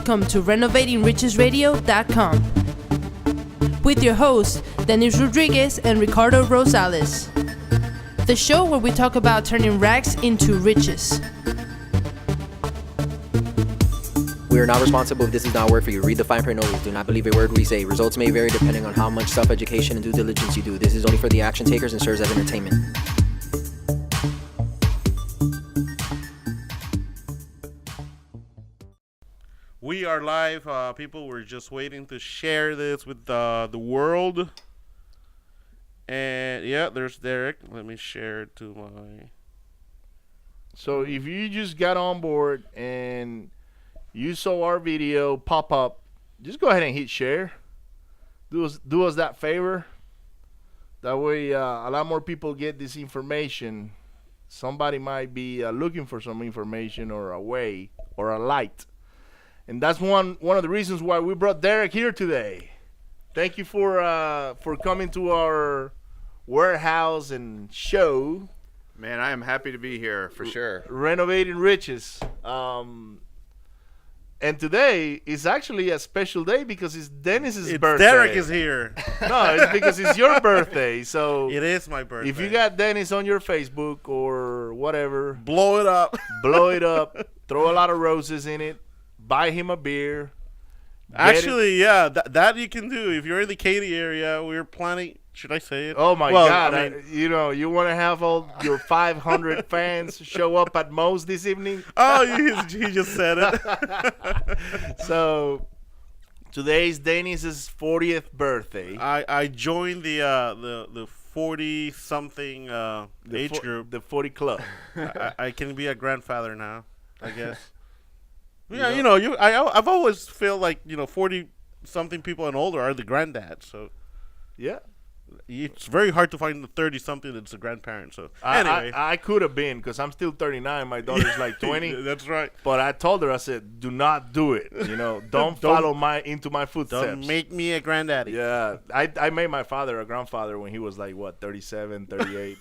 Welcome to renovatingrichesradio.com with your hosts, Dennis Rodriguez and Ricardo Rosales. The show where we talk about turning rags into riches. We are not responsible if this is not work for you. Read the fine print only. Do not believe a word we say. Results may vary depending on how much self-education and due diligence you do. This is only for the action takers and serves as entertainment. We are live, people. We're just waiting to share this with the world. And yeah, there's Derek. Let me share it to my... So if you just got on board and you saw our video pop up, just go ahead and hit share. Do us that favor. That way, a lot more people get this information. Somebody might be looking for some information or a way or a light. And that's one of the reasons why we brought Derek here today. Thank you for coming to our warehouse and show. Man, I am happy to be here for sure. Renovating Riches. And today is actually a special day because it's Dennis's birthday. Derek is here. No, it's because it's your birthday. So it is my birthday. If you got Dennis on your Facebook or whatever, blow it up. Blow it up. Throw a lot of roses in it. Buy him a beer. Actually, yeah, that you can do. If you're in the Katy area, we're planning. Should I say it? Oh my God! I mean, you want to have all your 500 fans show up at Moe's this evening? Oh, he just said it. So today's Dennis's 40th birthday. I joined the 40-something age group. The 40 club. I can be a grandfather now, I guess. Yeah, I've always felt like 40-something people and older are the granddads. So yeah, it's very hard to find the 30-something that's a grandparent. So anyway, I could have been because I'm still 39. My daughter's like 20. That's right. But I told her, I said, do not do it. Don't follow into my footsteps. Don't make me a granddaddy. Yeah, I made my father a grandfather when he was like 37, 38.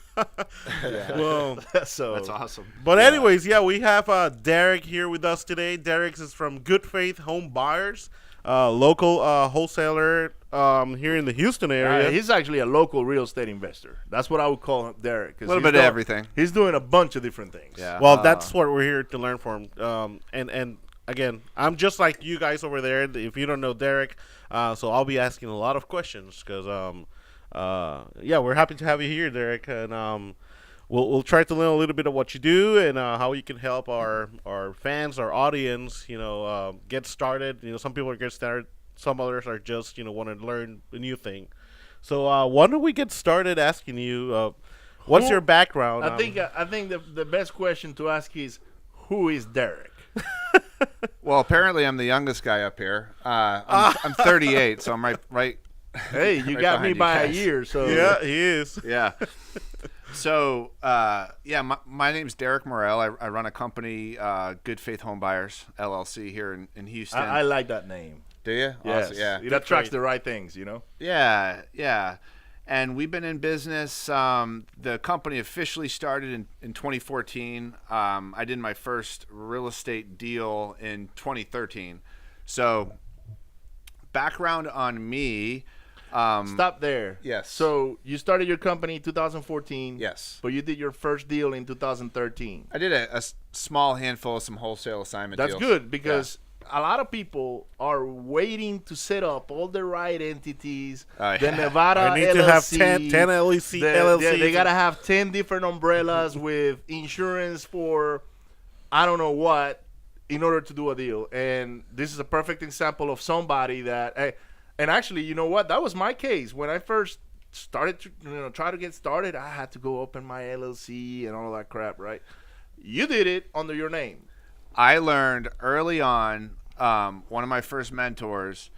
Yeah. Well, so that's awesome. But anyways, we have Derek here with us today. Derek is from Good Faith Home Buyers, local wholesaler here in the Houston area. He's actually a local real estate investor. That's what I would call him, Derek. A little bit of everything. He's doing a bunch of different things. Yeah. Well, that's what we're here to learn from. And again, I'm just like you guys over there. If you don't know Derek, so I'll be asking a lot of questions because we're happy to have you here, Derek, and we'll try to learn a little bit of what you do and how you can help our fans, our audience, get started. Some people are getting started, some others are just want to learn a new thing. So why don't we get started asking you, what's your background? I think the best question to ask is, who is Derek? Well, apparently I'm the youngest guy up here. I'm 38, so I'm right. Hey, you right got me by guys. a year, so Yeah, he is. Yeah. So, my name's Derek Murrell. I run a company, Good Faith Home Buyers, LLC, here in Houston. I like that name. Do you? Yes. Awesome. Yeah. It attracts the right things, Yeah. And we've been in business. The company officially started in 2014. I did my first real estate deal in 2013. So, background on me. Stop there. Yes. So you started your company in 2014. Yes. But you did your first deal in 2013. I did a small handful of some wholesale assignment That's deals. good because a lot of people are waiting to set up all the right entities. The Nevada I need LLC. to have 10 LLCs. They got to have 10 different umbrellas with insurance for I don't know what in order to do a deal. And this is a perfect example of somebody that and actually, you know what? That was my case. When I first started to try to get started, I had to go open my LLC and all that crap, right? You did it under your name. I learned early on, one of my first mentors,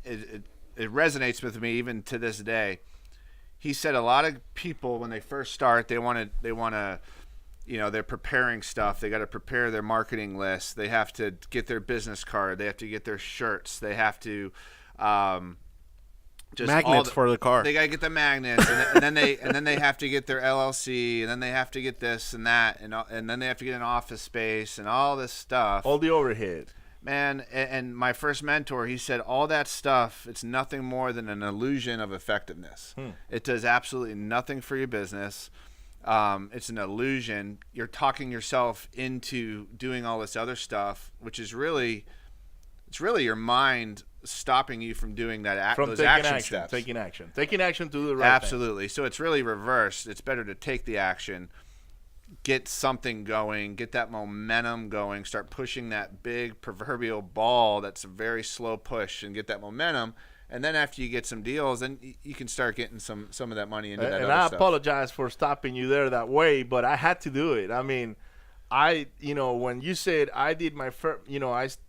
it resonates with me even to this day. He said a lot of people when they first start, they want to they're preparing stuff. They got to prepare their marketing list. They have to get their business card. They have to get their shirts. They have to just magnets for the car. They gotta get the magnets, and then they have to get their LLC, and then they have to get this and that, and then they have to get an office space and all this stuff. All the overhead. Man, and my first mentor, he said all that stuff, it's nothing more than an illusion of effectiveness. It does absolutely nothing for your business. It's an illusion. You're talking yourself into doing all this other stuff, which is really, it's really your mind stopping you from doing that those action steps. Taking action to do the right thing. Absolutely. So it's really reversed. It's better to take the action, get something going, get that momentum going, start pushing that big proverbial ball that's a very slow push, and get that momentum. And then after you get some deals, then you can start getting some of that money into that and other I stuff. apologize for stopping you there that way, but I had to do it. I mean, when you said I did my first,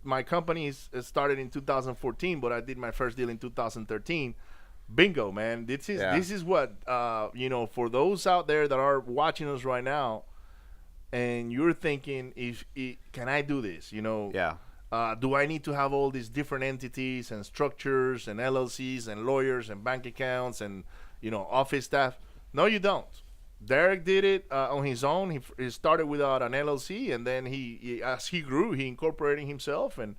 my company started in 2014, but I did my first deal in 2013. Bingo, man. This is what, for those out there that are watching us right now, and you're thinking, can I do this? Do I need to have all these different entities and structures and LLCs and lawyers and bank accounts and, office staff? No, you don't. Derek did it on his own. He started without an LLC, and then as he grew, he incorporated himself, and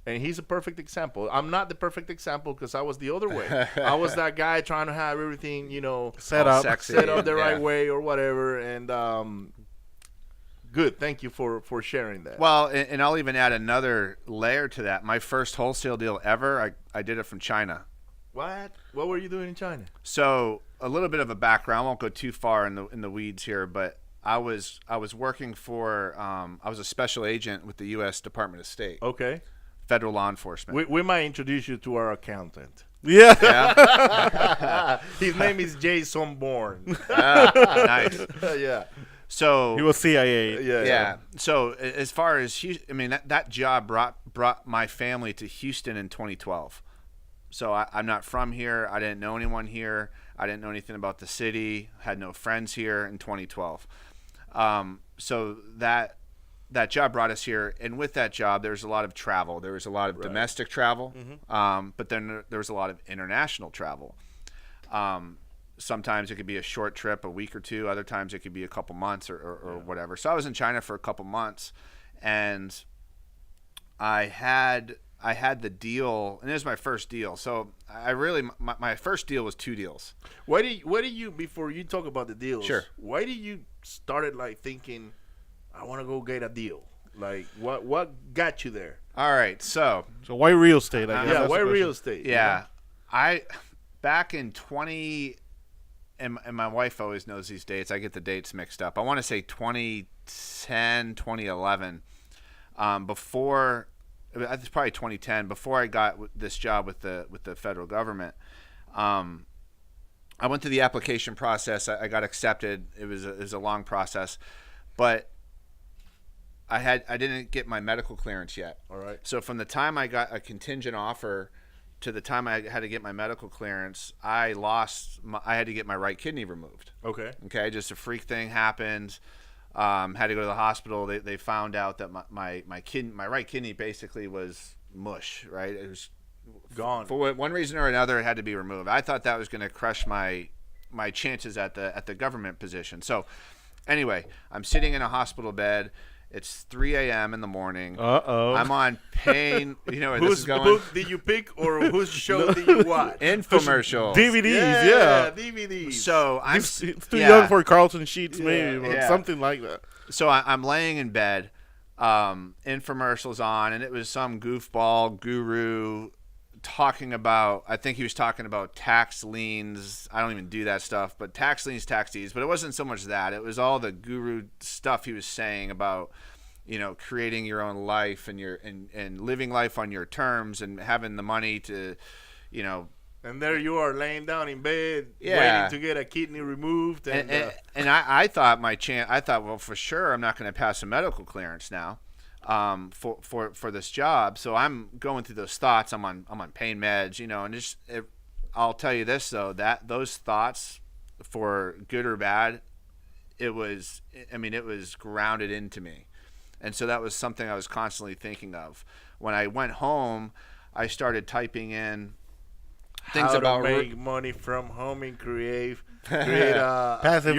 he's a perfect example. I'm not the perfect example because I was the other way. I was that guy trying to have everything, set up the right way or whatever, and good. Thank you for sharing that. Well, and I'll even add another layer to that. My first wholesale deal ever, I did it from China. What were you doing in China? So a little bit of a background. I won't go too far in the weeds here, but I was working for I was a special agent with the U.S. Department of State. Okay. Federal law enforcement. We might introduce you to our accountant. Yeah. His name is Jason Bourne. Nice. Yeah. So He was CIA. yeah. So as far as that job brought my family to Houston in 2012. So I'm not from here. I didn't know anyone here. I didn't know anything about the city. Had no friends here in 2012. So that job brought us here, and with that job, there was a lot of travel. There was a lot of domestic travel, but then there was a lot of international travel. Sometimes it could be a short trip, a week or two. Other times it could be a couple months or whatever. So I was in China for a couple months, and I had the deal, and it was my first deal. So my first deal was 2 deals. Why do you before you talk about the deals? Sure. Why did you started thinking, I want to go get a deal? What got you there? All right, so why real estate? I guess that's why the real question. estate? yeah, I back in 20, and my wife always knows these dates. I get the dates mixed up. I want to say 2010, 2011. Before, it's probably 2010. Before I got this job with the federal government, I went through the application process. I got accepted. It was a long process, but I didn't get my medical clearance yet. All right. So from the time I got a contingent offer to the time I had to get my medical clearance, I had to get my right kidney removed. Okay. Okay, just a freak thing happened. Had to go to the hospital. They found out that my right kidney basically was mush. Right, it was gone. For one reason or another. It had to be removed. I thought that was going to crush my chances at the government position. So anyway, I'm sitting in a hospital bed. It's 3 a.m. in the morning. Uh-oh. I'm on pain. You know where this Whose is going? book did you pick, or whose show did you watch? Infomercial. DVDs, yeah. DVDs. So I'm It's too young for Carlton Sheets, maybe, but Yeah. something like that. So I'm laying in bed. Infomercials on, and it was some goofball guru talking about, I think he was talking about tax liens. I don't even do that stuff, but tax liens, tax deeds. But it wasn't so much that. It was all the guru stuff he was saying about, creating your own life and living life on your terms and having the money to, And there you are laying down in bed, Yeah. waiting to get a kidney removed. And I thought well, for sure I'm not going to pass a medical clearance now. For this job, so I'm going through those thoughts. I'm on pain meds, and I'll tell you this though, that those thoughts, for good or bad, it was grounded into me, and so that was something I was constantly thinking of. When I went home, I started typing in things how about to make money from home and create passive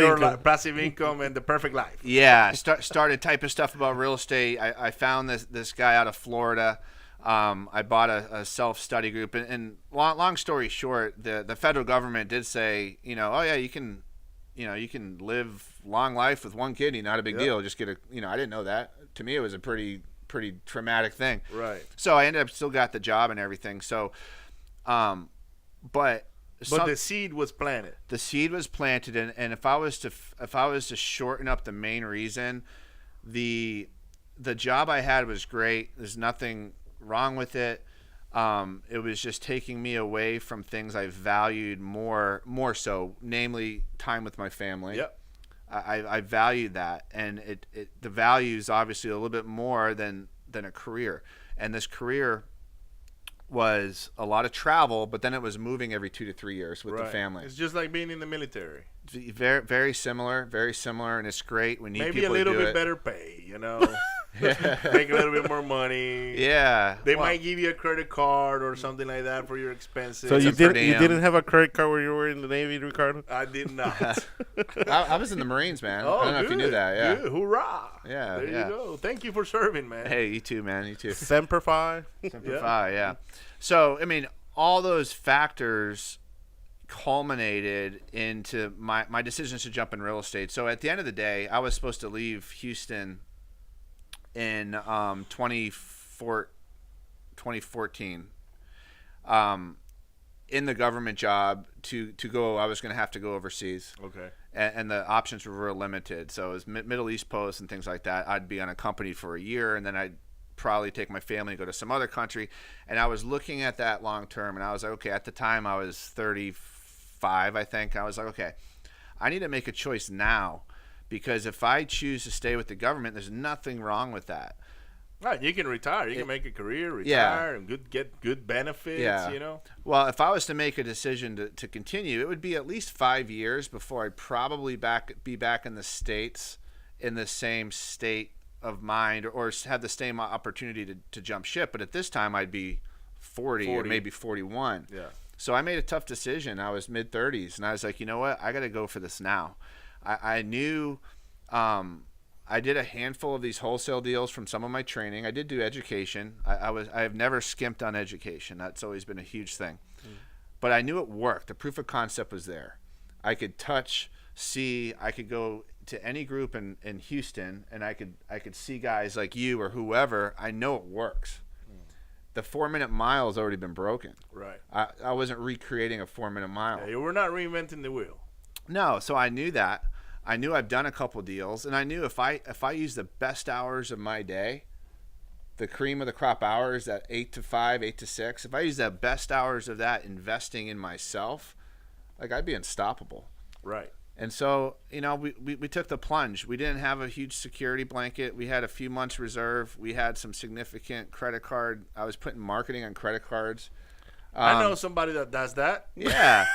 income and the perfect life. Yeah, started typing stuff about real estate. I found this guy out of Florida I bought a self-study group, and long story short, the federal government did say, oh yeah, you can live long life with one kidney, not a big deal. Just get I didn't know that. To me, it was a pretty traumatic thing. Right. So I ended up still got the job and everything. So, but the seed was planted. The seed was planted, and if I was to shorten up the main reason, the job I had was great. There's nothing wrong with it. It was just taking me away from things I valued more so, namely time with my family. Yep. I valued that, and the value is obviously a little bit more than a career. And this career was a lot of travel, but then it was moving every 2 to 3 years with the family. It's just like being in the military. Very, very similar, and it's great. We need maybe people a little to do bit it. better pay, make a little bit more money. Yeah, they might give you a credit card or something like that for your expenses. So you didn't have a credit card when you were in the Navy, Ricardo? I did not. I was in the Marines, man. Oh, I don't know if you knew that. Yeah, good. Hoorah! Yeah, there you go. Thank you for serving, man. Hey, you too, man. You too. Semper Fi. Semper Fi, yeah. So I mean, all those factors culminated into my decisions to jump in real estate. So at the end of the day, I was supposed to leave Houston in 2014 in the government job to go. I was going to have to go overseas. Okay. And the options were real limited. So it was Middle East posts and things like that. I'd be unaccompanied for a year, and then I'd probably take my family and go to some other country. And I was looking at that long term, and I was like, okay, at the time I was 35, I think. I was like, okay, I need to make a choice now, because if I choose to stay with the government, there's nothing wrong with that. Right, you can retire. You can make a career, retire, and get good benefits, Well, if I was to make a decision to continue, it would be at least 5 years before I'd probably be back in the States in the same state of mind, or have the same opportunity to jump ship. But at this time, I'd be 40 or maybe 41. Yeah. So I made a tough decision. I was mid-30s, and I was like, you know what? I got to go for this now. I knew I did a handful of these wholesale deals from some of my training. I did do education. I have never skimped on education. That's always been a huge thing. But I knew it worked. The proof of concept was there. I could touch, see. I could go to any group in Houston, and I could see guys like you or whoever. I know it works. The 4-minute mile has already been broken. Right. I wasn't recreating a 4-minute mile. Yeah, we're not reinventing the wheel. No, so I knew that. I knew I've done a couple deals, and I knew if I use the best hours of my day, the cream of the crop hours, that 8 to 5, 8 to 6, if I use the best hours of that investing in myself, like, I'd be unstoppable. Right. And so, we took the plunge. We didn't have a huge security blanket. We had a few months reserve. We had some significant credit card. I was putting marketing on credit cards. I know somebody that does that. Yeah.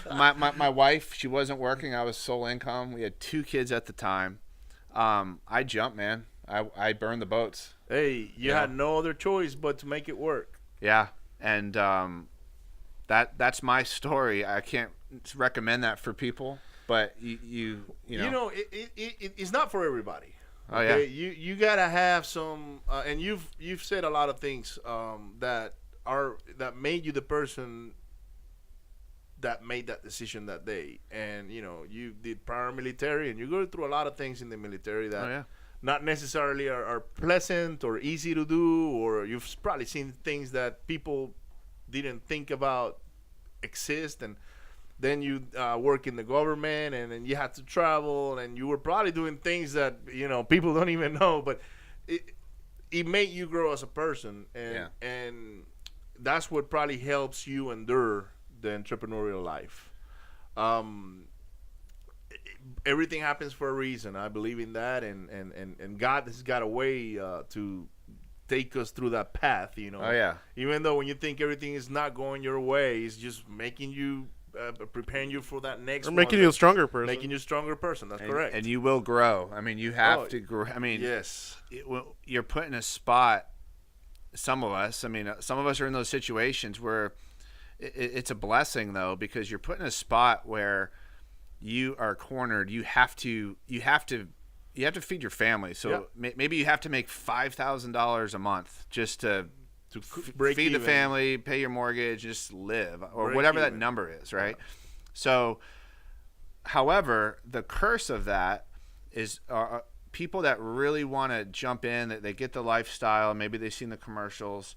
My wife, she wasn't working. I was sole income. We had 2 kids at the time. I jumped, man. I burned the boats. Hey, you had no other choice but to make it work. Yeah. And that's my story. I can't recommend that for people, but you know. It's not for everybody. Oh okay? yeah. You gotta have some, and you've said a lot of things that made you the person that made that decision that day. And you did prior military, and you go through a lot of things in the military that not necessarily are pleasant or easy to do, or you've probably seen things that people didn't think about exist. And then you work in the government, and then you had to travel, and you were probably doing things that people don't even know, but it made you grow as a person, and that's what probably helps you endure the entrepreneurial life. Everything happens for a reason. I believe in that, and God has got a way to take us through that path. Oh yeah. Even though when you think everything is not going your way, it's just making you, preparing you for that next. Or making you a stronger person. Making you a stronger person. That's correct. And you will grow. I mean, you have to grow. I mean, yes. You're put in a spot. Some of us are in those situations where it's a blessing, though, because you're put in a spot where you are cornered. You have to you have to feed your family. So maybe you have to make $5,000 a month just to break feed the even. family, pay your mortgage, just live, or Break whatever that even. number is, right? So, however, the curse of that is people that really want to jump in, that they get the lifestyle, maybe they've seen the commercials,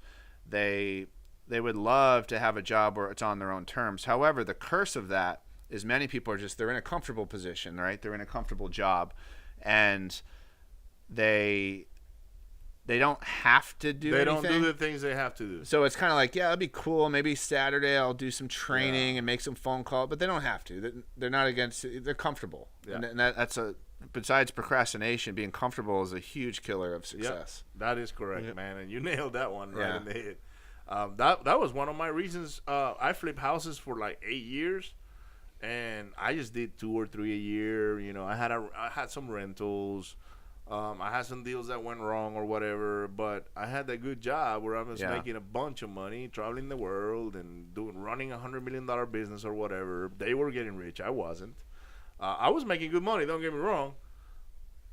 they would love to have a job where it's on their own terms. However, the curse of that is many people are they're in a comfortable position, right? They're in a comfortable job, and they don't have to do anything. They don't do the things they have to do. So it's kind of like, yeah, that'd be cool. Maybe Saturday I'll do some training and make some phone calls, but they don't have to. They're not against it. They're comfortable. Yeah. And that's besides procrastination, being comfortable is a huge killer of success. That is correct, man. And you nailed that one right Yeah. in the head. That was one of my reasons. I flipped houses for like 8 years, and I just did 2 or 3 a year. You know, I had some rentals. I had some deals that went wrong or whatever, but I had that good job where I was making a bunch of money, traveling the world and running $100 million business or whatever. They were getting rich. I wasn't. I was making good money, don't get me wrong,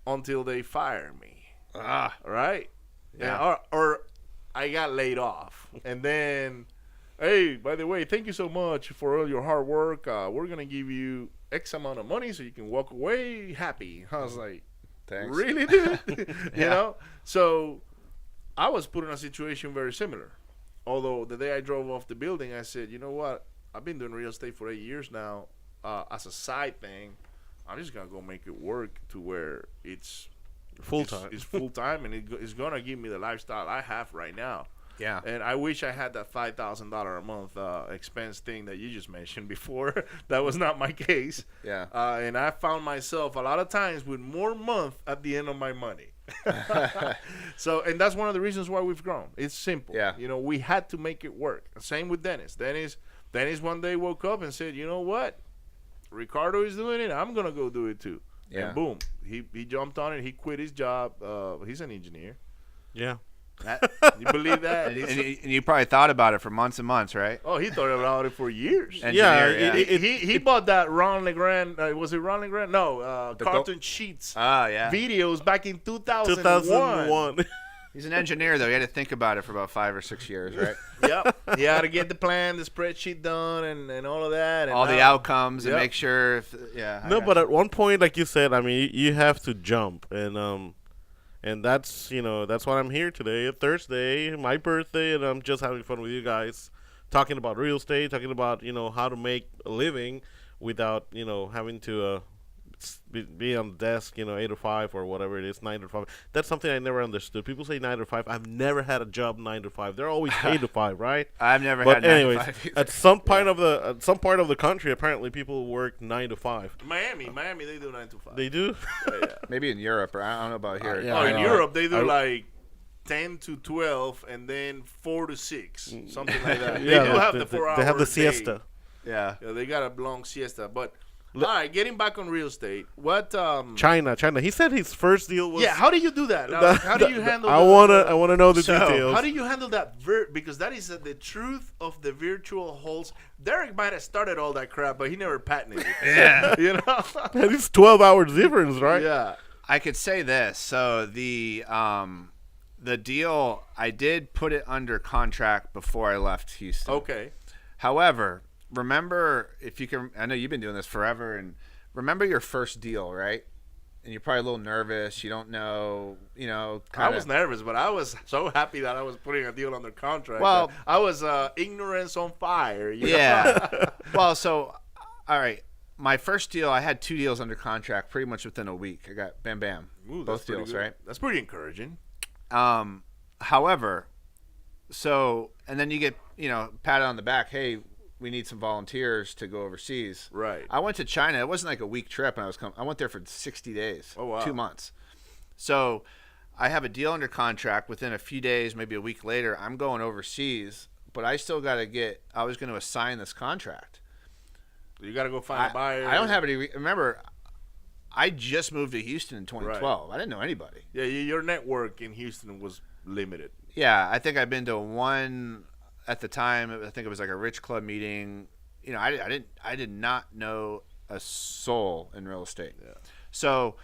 until they fired me. Right? Yeah. Or I got laid off. And then, hey, by the way, thank you so much for all your hard work. We're going to give you X amount of money so you can walk away happy. I was like, Thanks. really, dude? You know? So I was put in a situation very similar. Although the day I drove off the building, I said, you know what? I've been doing real estate for 8 years now. As a side thing, I'm just going to go make it work to where it's Full-time. It's full-time, and it's going to give me the lifestyle I have right now. Yeah. And I wish I had that $5,000 a month expense thing that you just mentioned before. That was not my case. Yeah. And I found myself a lot of times with more month at the end of my money. So, and that's one of the reasons why we've grown. It's simple. Yeah. You know, we had to make it work. Same with Dennis. Dennis one day woke up and said, you know what? Ricardo is doing it. I'm going to go do it too. Yeah. And boom, he jumped on it. He quit his job. He's an engineer. Yeah. You believe that? And you probably thought about it for months and months, right? Oh, he thought about it for years. Engineer, He bought that Ron Legrand. Was it Ron Legrand? No, Carlton Sheets Yeah. videos back in 2001. 2001. He's an engineer, though. He had to think about it for about 5 or 6 years, right? Yep. He had to get the plan, the spreadsheet done, and all of that. And All the outcomes and Yep. make sure. No, but at one point, like you said, I mean, you have to jump, and that's that's why I'm here today, Thursday, my birthday, and I'm just having fun with you guys, talking about real estate, talking about how to make a living without having to be on the desk 8 to 5 or whatever it is, 9 to 5. That's something I never understood. People say 9 to 5. I've never had a job 9 to 5. They're always 8 to 5, right? I've never But had 9 to anyways, 5 either. at some part of the country, apparently people work 9 to 5. Miami, they do 9 to 5. They do. Maybe in Europe, or I don't know about here. yeah. Oh, I in know. Europe they do like 10 to 12 and then 4 to 6, something like that. They do have the 4 hours. They have the siesta. Yeah. Yeah, they got a long siesta. But all right, getting back on real estate. What? China. He said his first deal was. Yeah, how do you do that? How do you handle? I wanna know the details. How do you handle that? Because that is the truth of the virtual holes. Derek might have started all that crap, but he never patented it. Yeah. You know. And it's 12 hours difference, right? Yeah. I could say this. So the deal, I did put it under contract before I left Houston. Okay. However, remember, if you can, I know you've been doing this forever, and remember your first deal, right? And you're probably a little nervous. You don't know, I was nervous, but I was so happy that I was putting a deal under contract. Well, I was ignorance on fire. You know? Yeah. Well, so, all right. My first deal, I had 2 deals under contract pretty much within a week. I got bam, bam. Ooh, that's both pretty deals, good. right? That's pretty encouraging. However, so, and then you get, patted on the back. Hey, we need some volunteers to go overseas. Right. I went to China. It wasn't like a week trip, and I went there for 60 days. Oh, wow. 2 months. So I have a deal under contract. Within a few days, maybe a week later, I'm going overseas, but I still got to I was going to assign this contract. You got to go find a buyer. I don't have any. Remember, I just moved to Houston in 2012. I didn't know anybody. Yeah, your network in Houston was limited. Yeah, I think I've been to one at the time. I think it was like a Rich Club meeting. I did not know a soul in real estate. Yeah. So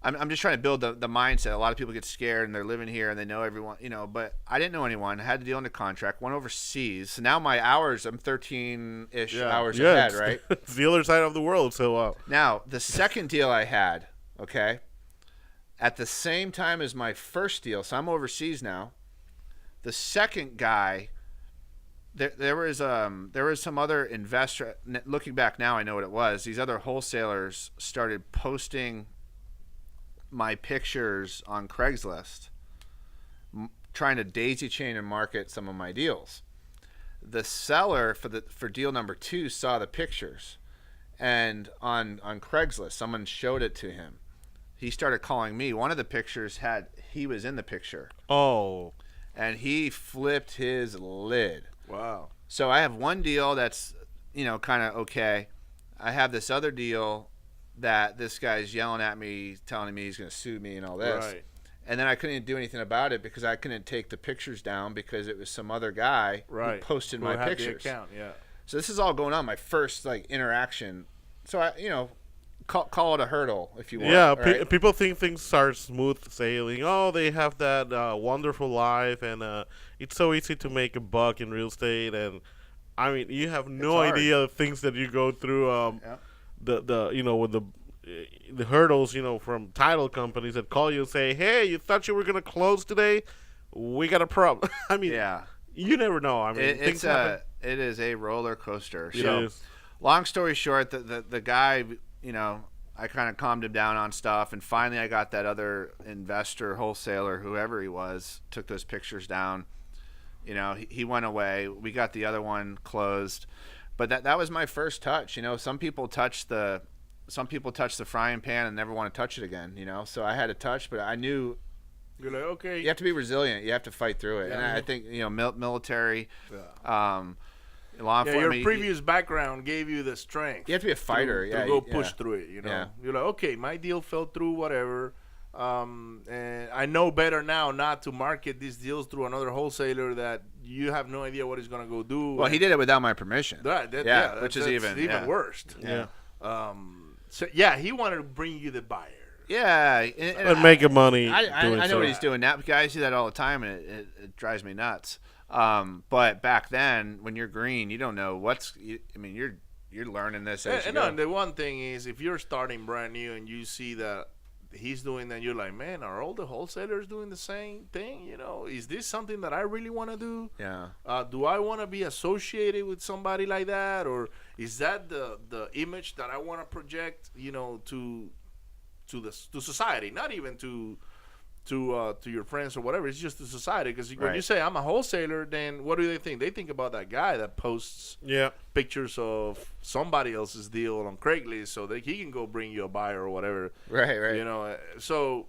I'm just trying to build the mindset. A lot of people get scared and they're living here and they know everyone, but I didn't know anyone. I had to deal under contract, went overseas. So now my hours, I'm 13-ish hours ahead, right? It's the other side of the world. So now the second deal I had, okay, at the same time as my first deal, so I'm overseas now. The second guy, there was some other investor. Looking back now, I know what it was. These other wholesalers started posting my pictures on Craigslist, trying to daisy chain and market some of my deals. The seller for deal number 2 saw the pictures, and on Craigslist, someone showed it to him. He started calling me. One of the pictures he was in the picture. oh, And he flipped his lid. Wow. So I have one deal that's, kind of okay. I have this other deal that this guy's yelling at me, telling me he's going to sue me and all this. Right. And then I couldn't do anything about it because I couldn't take the pictures down because it was some other guy Right. who posted Who my had the pictures. account, yeah. So this is all going on, my first interaction. So I, call it a hurdle if you want. yeah. right? People think things are smooth sailing. Oh, they have that wonderful life, and it's so easy to make a buck in real estate. And I mean, you have no hard. idea the things that you go through. Yeah. With the hurdles, from title companies that call you and say, "Hey, you thought you were gonna close today? We got a problem." I mean, Yeah. you never know. I mean, things happen. It is a roller coaster. It So, is. long story short, the guy, I kind of calmed him down on stuff, and finally I got that other investor, wholesaler, whoever he was, took those pictures down. He went away. We got the other one closed, but that was my first touch. Some people touch the frying pan and never want to touch it again. So I had to touch, but I knew You're like, okay. you have to be resilient. You have to fight through it, Yeah, and I think military, law Yeah, enforcement. your previous background gave you the strength. You have to be a fighter. To go push through it. Yeah. You're like, okay, my deal fell through, whatever. And I know better now not to market these deals through another wholesaler that you have no idea what he's gonna go do. Well, he did it without my permission. Right, which is that's even worse. Yeah. So yeah, he wanted to bring you the buyer. Yeah, And making money. I know so. what he's doing now. Guys do that all the time, and it drives me nuts. But back then, when you're green, you don't know you're learning this as you And go. no, the one thing is, if you're starting brand new and you see that he's doing that, you're like, man, are all the wholesalers doing the same thing? Is this something that I really want to do? Yeah. Do I want to be associated with somebody like that, or is that the image that I want to project? To society, not even to your friends or whatever. It's just to society. Because when Right. you say I'm a wholesaler, then what do they think? They think about that guy that posts Yeah. pictures of somebody else's deal on Craigslist so that he can go bring you a buyer or whatever. Right. So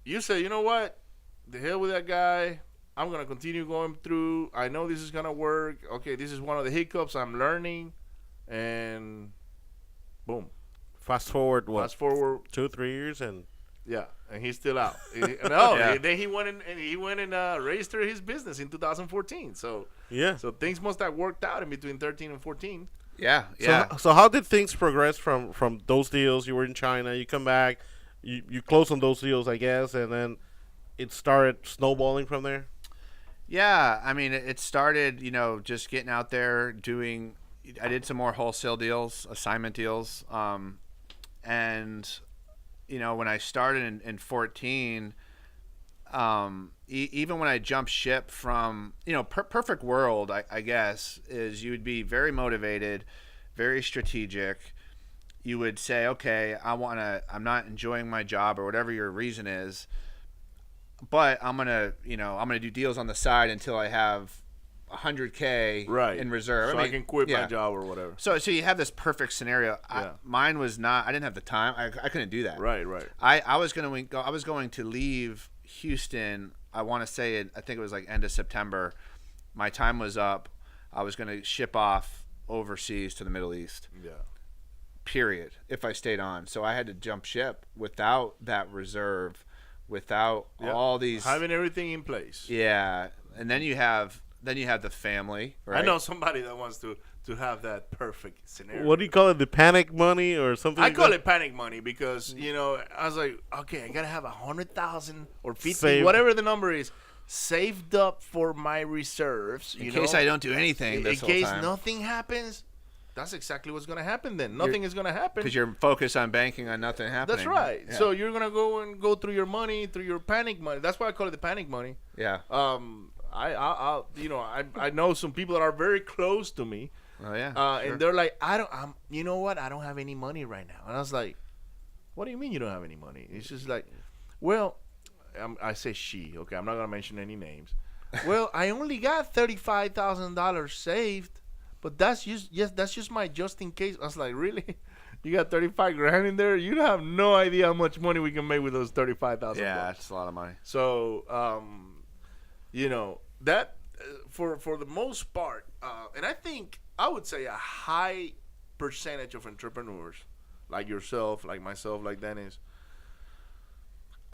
you say, you know what? The hell with that guy. I'm going to continue going through. I know this is going to work. Okay, this is one of the hiccups. I'm learning. And boom. Fast forward, Fast forward. 2-3 years, and Yeah, and he's still out. Yeah. Then he went and registered his business in 2014. So yeah. so things must have worked out in between 13 and 14. Yeah. So how did things progress from those deals? You were in China, you come back, you close on those deals, I guess, and then it started snowballing from there. Yeah, I mean, it started, just getting out there doing. I did some more wholesale deals, assignment deals, and when I started in 14, even when I jumped ship from, perfect world, I guess, is you would be very motivated, very strategic. You would say, okay, I'm not enjoying my job or whatever your reason is, but I'm going to do deals on the side until I have $100K in reserve. So I can quit my job or whatever. So you have this perfect scenario. Yeah. Mine was not. I didn't have the time. I couldn't do that. Right. I was going to leave Houston. I want to say I think it was like end of September. My time was up. I was going to ship off overseas to the Middle East. Yeah. Period. If I stayed on, so I had to jump ship without that reserve, without all these having everything in place. Yeah, and then you have the family. Right? I know somebody that wants to to have that perfect scenario. What do you call it? The panic money or something? I like call that? it panic money because I was like, okay, I gotta have 100,000 or 50, Saved. whatever the number is, saved up for my reserves. In case I don't do anything in this whole case time. nothing happens. That's exactly what's gonna happen. Then nothing is gonna happen Because you're focused on banking on nothing happening. That's right. Yeah. So you're gonna go through your money, through your panic money. That's why I call it the panic money. Yeah. I know some people that are very close to me. Oh yeah. Sure. And they're like, I don't have any money right now. And I was like, what do you mean you don't have any money? It's just like, well, I say she. Okay, I'm not gonna mention any names. Well, I only got $35,000 saved, but that's just my just in case. I was like, really? You got 35 grand in there? You have no idea how much money we can make with those 35,000. Yeah, it's a lot of money. So, that for the most part, and I would say a high percentage of entrepreneurs like yourself, like myself, like Dennis,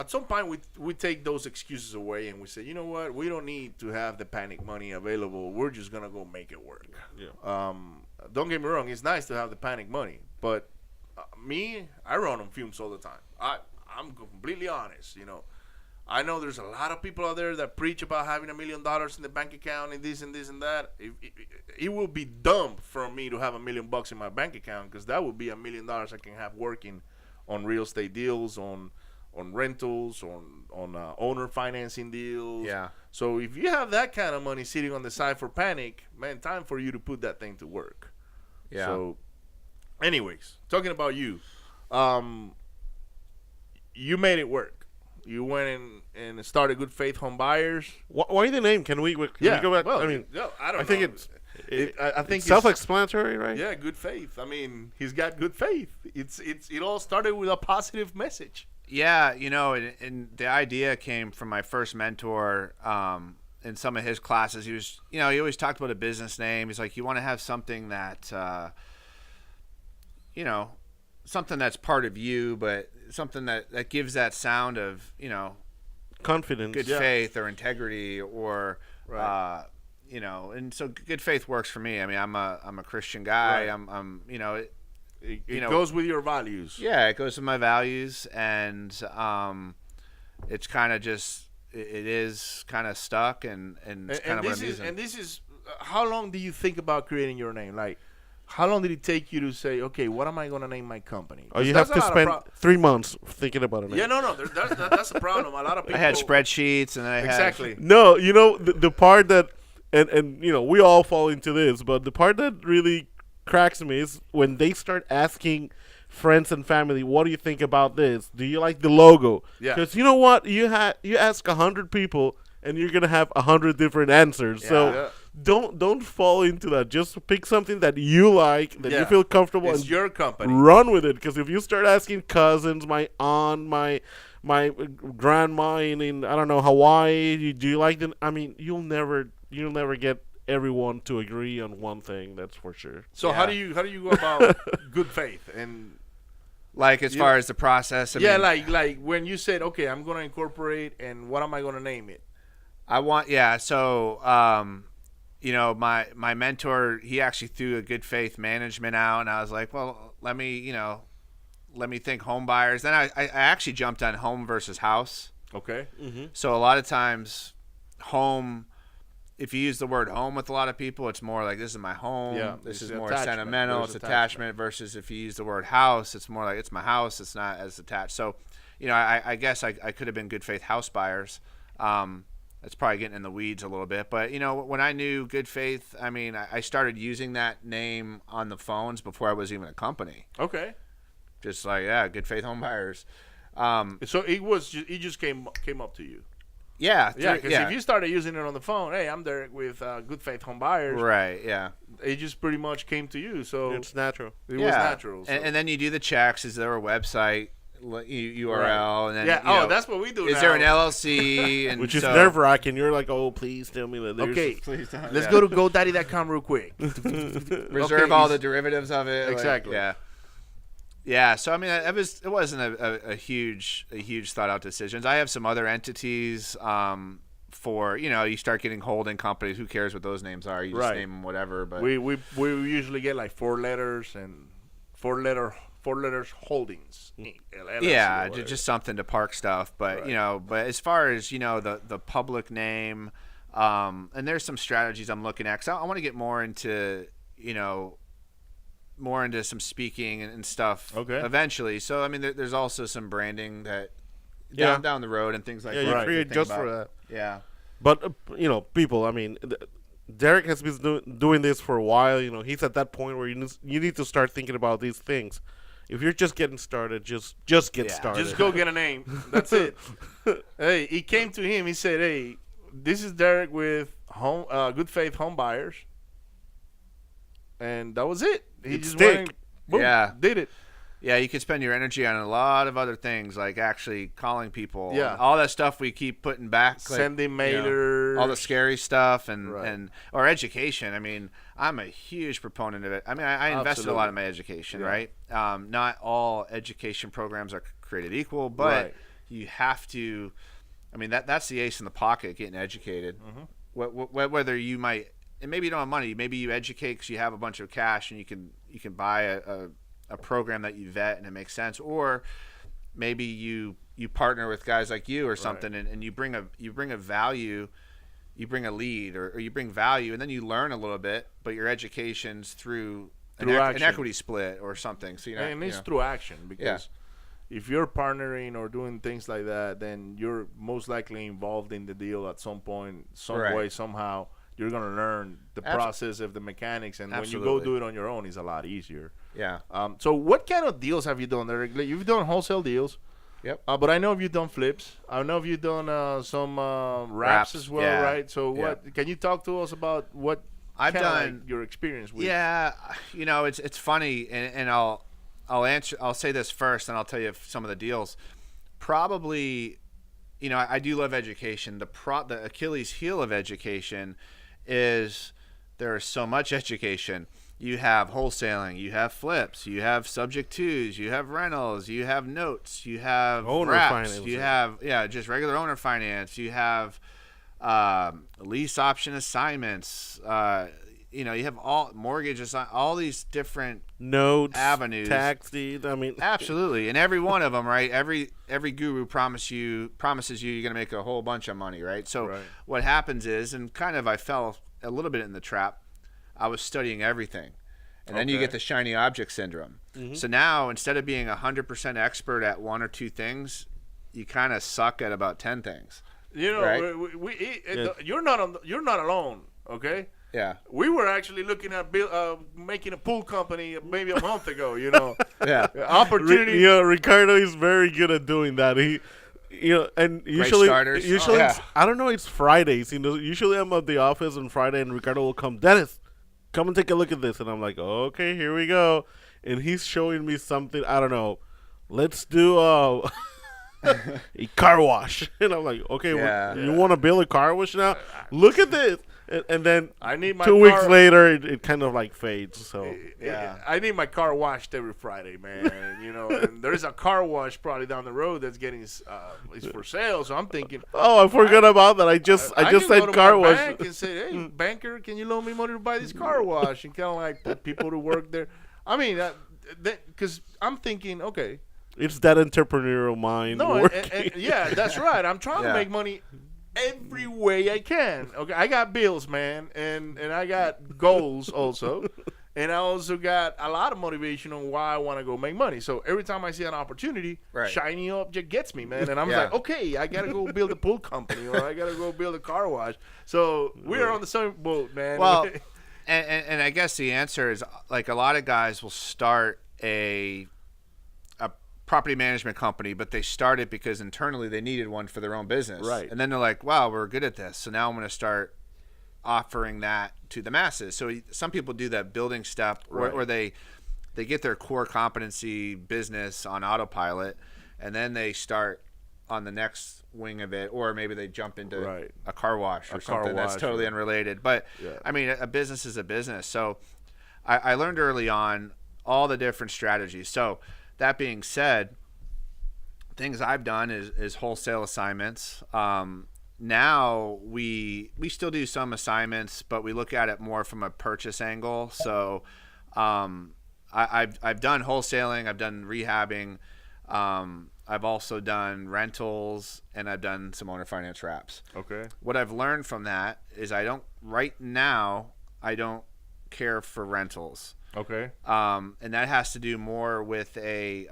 at some point we take those excuses away and we say, you know what, we don't need to have the panic money available. We're just gonna go make it work. Yeah. Don't get me wrong, it's nice to have the panic money, but I run on fumes all the time. I'm completely honest. I know there's a lot of people out there that preach about having $1 million in the bank account and this and this and that. It will be dumb for me to have $1 million in my bank account, because that would be $1 million I can have working on real estate deals, on rentals, on owner financing deals. Yeah. So if you have that kind of money sitting on the side for panic, man, time for you to put that thing to work. Yeah. So, anyways, talking about you, you made it work. You went and started Good Faith Home Buyers. Why the name? Can we go back? Well, I mean, no, I don't I think know. I think it's self-explanatory, right? Yeah, good faith. I mean, he's got good faith. It all started with a positive message. Yeah, and the idea came from my first mentor. In some of his classes, he always talked about a business name. He's like, you want to have something that, something that's part of you, but something that gives that sound of, Confidence. good faith or integrity or, Right. and so good faith works for me. I mean, I'm a Christian guy. Right. It goes with your values. Yeah, it goes with my values, and it's kind of just it is kind of stuck, and it's kind of what I'm using. And this is how long do you think about creating your name? Like, how long did it take you to say, okay, what am I going to name my company? Oh, you have to spend 3 months thinking about it. Yeah, no, that's a problem. A lot of people. I had spreadsheets, and I Exactly. had No, the part that, and we all fall into this, but the part that really cracks me is when they start asking friends and family, what do you think about this? Do you like the logo? Yeah. Because you know what? You ask 100 people, and you're going to have 100 different answers. So Yeah. don't fall into that. Just pick something that you like, that you feel comfortable, It's and your company. run with it. Because if you start asking cousins, my aunt, my grandma in I don't know, Hawaii, do you like them? I mean, you'll never get everyone to agree on one thing. That's for sure. So how do you go about good faith? And like as far as the process. I mean, like when you said, okay, I'm going to incorporate, and what am I going to name it? So my mentor, he actually threw a good faith management out, and I was like, well, let me think home buyers. Then I actually jumped on home versus house. Okay. So a lot of times home, if you use the word home with a lot of people, it's more like, this is my home. Yeah, This it's is more attachment. sentimental. There's It's attachment versus if you use the word house, it's more like, it's my house. It's not as attached. So, I guess I could have been good faith house buyers. That's probably getting in the weeds a little bit. But, when I knew good faith, I mean, I started using that name on the phones before I was even a company. Okay. Just like, yeah, good faith home buyers. So it just came up to you. Yeah. Because if you started using it on the phone, hey, I'm Derek with Good Faith Home Buyers. Right, yeah. It just pretty much came to you. So It's natural. it was natural. So. And then you do the checks. Is there a website URL? And then, that's what we do. Is now. there an LLC? And Which is so, nerve-wracking. You're like, oh, please tell me that there's... Okay, Please don't. let's go to GoDaddy.com real quick. Reserve all the derivatives of it. Exactly. Yeah. So I mean, it wasn't a huge thought out decisions. I have some other entities. for, you start getting holding companies. Who cares what those names are? You just name them whatever. But we usually get like 4 letters and 4 letters holdings. Yeah, just something to park stuff. But Right. but as far as the public name, and there's some strategies I'm looking at. 'Cause I want to get more into some speaking and stuff. Okay. Eventually. So I mean, there's also some branding that Yeah. down the road and things like Yeah, that. you Right. create Think just about. for that. Yeah. But people. I mean, Derek has been doing this for a while. He's at that point where you need to start thinking about these things. If you're just getting started, just get started. Just go get a name. That's it. Hey, he came to him. He said, "Hey, this is Derek with Good Faith Home Buyers," and that was it. He It's just thick. went, boom, Yeah. did it. Yeah, you could spend your energy on a lot of other things, like actually calling people. Yeah. All that stuff we keep putting back. Like, Sending mailers. all the scary stuff and, Right. or education. I mean, I'm a huge proponent of it. I mean, I invested a lot in my education, Yeah. right? Not all education programs are created equal, but Right. you have to. I mean, that's the ace in the pocket, getting educated. Mm-hmm. Whether you might, and maybe you don't have money, maybe you educate because you have a bunch of cash and you can buy a program that you vet and it makes sense, or maybe you partner with guys like you or something, and you bring a value, you bring a lead or you bring value, and then you learn a little bit, but your education's through an action. equity split or something. So And it's through action, because Yeah. if you're partnering or doing things like that, then you're most likely involved in the deal at some point, some Right. way, somehow. You're gonna learn the process of the mechanics, and when you Absolutely. go do it on your own, it's a lot easier. Yeah. So what kind of deals have you done, Derek? Like, you've done wholesale deals. Yep. But I know you've done flips. I know you've done some wraps as well, yeah. right? So what can you talk to us about what I've kinda done- like your experience with? Yeah, it's funny, and I'll say this first, and I'll tell you some of the deals. Probably, I do love education. The Achilles heel of education is there is so much education. You have wholesaling, you have flips, you have subject twos, you have rentals, you have notes, you have Owner wraps, finance. you have just regular owner finance, you have lease option assignments, you have all mortgages, all these different Notes, avenues. tax deed. I mean, Absolutely, and every one of them, right? Every guru promises you you're going to make a whole bunch of money, right? So Right. what happens is, and kind of I fell a little bit in the trap. I was studying everything, and then you Okay. get the shiny object syndrome. So now, instead of being 100% expert at one or two things, you kind of suck at about 10 things. Right. You're not alone. Okay. Yeah. We were actually looking at making a pool company maybe a month ago. Yeah. Opportunity. Ricardo is very good at doing that. He, and usually, starters. it's, I don't know, it's Fridays. Usually I'm at the office on Friday, and Ricardo will come. Dennis, come and take a look at this, and I'm like, okay, here we go. And he's showing me something. I don't know. Let's do a car wash, and I'm like, okay, Yeah. you want to build a car wash now? Look at this. And then I need my 2 weeks car- later, it kind of like fades. So Yeah. I need my car washed every Friday, man. And there's a car wash probably down the road that's getting is for sale. So I'm thinking, I forgot about that. I just can go said to car my wash. bank and say, hey, banker, can you loan me money to buy this car wash? And kind of like put people to work there. I mean, because I'm thinking, okay, It's that entrepreneurial mind no, working. yeah, that's right. I'm trying to Yeah. make money every way I can. Okay, I got bills, man, and I got goals also, and I also got a lot of motivation on why I want to go make money. So every time I see an opportunity, Right. shiny object gets me, man, and I'm Yeah. like, okay, I gotta go build a pool company, or I gotta go build a car wash. So we're on the same boat, man. Well, and I guess the answer is, like, a lot of guys will start a property management company, but they started because internally they needed one for their own business. Right. And then they're like, wow, we're good at this. So now I'm going to start offering that to the masses. So some people do that building step, Right. or they get their core competency business on autopilot, and then they start on the next wing of it, or maybe they jump into Right. a car wash or A car something that's wash, totally or- unrelated. But Yeah. I mean, a business is a business. So I learned early on all the different strategies. So that being said, things I've done is wholesale assignments. now we still do some assignments, but we look at it more from a purchase angle. So I've done wholesaling, I've done rehabbing, I've also done rentals, and I've done some owner finance wraps. Okay. What I've learned from that is I don't care for rentals. Okay. And that has to do more with a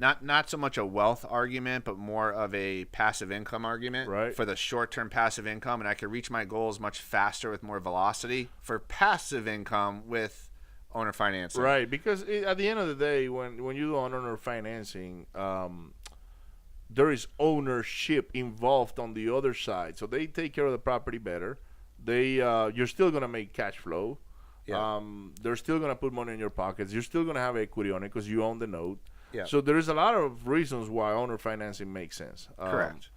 not so much a wealth argument, but more of a passive income argument. Right. For the short-term passive income, and I can reach my goals much faster with more velocity. For passive income with owner financing. Right, because at the end of the day, when you do owner financing, there is ownership involved on the other side, so they take care of the property better. You're still gonna make cash flow. Yeah. They're still gonna put money in your pockets. You're still gonna have equity on it because you own the note. Yeah. So there is a lot of reasons why owner financing makes sense. Correct.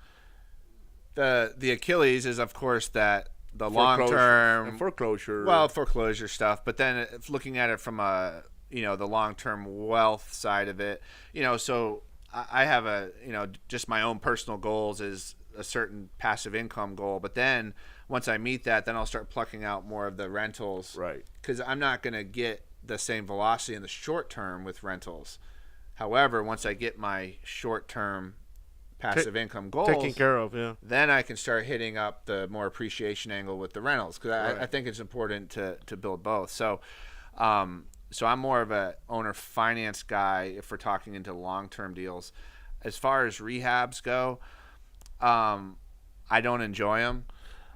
The Achilles is, of course, that the long Foreclosure term and foreclosure. Well, foreclosure stuff, but then if looking at it from a the long term wealth side of it, so I have just my own personal goals is a certain passive income goal, but then once I meet that, then I'll start plucking out more of the rentals, right? Because I'm not going to get the same velocity in the short term with rentals. However, once I get my short term passive income goals taken care of, then I can start hitting up the more appreciation angle with the rentals, because Right. I think it's important to build both. So I'm more of a owner finance guy if we're talking into long-term deals. As far as rehabs go, I don't enjoy them.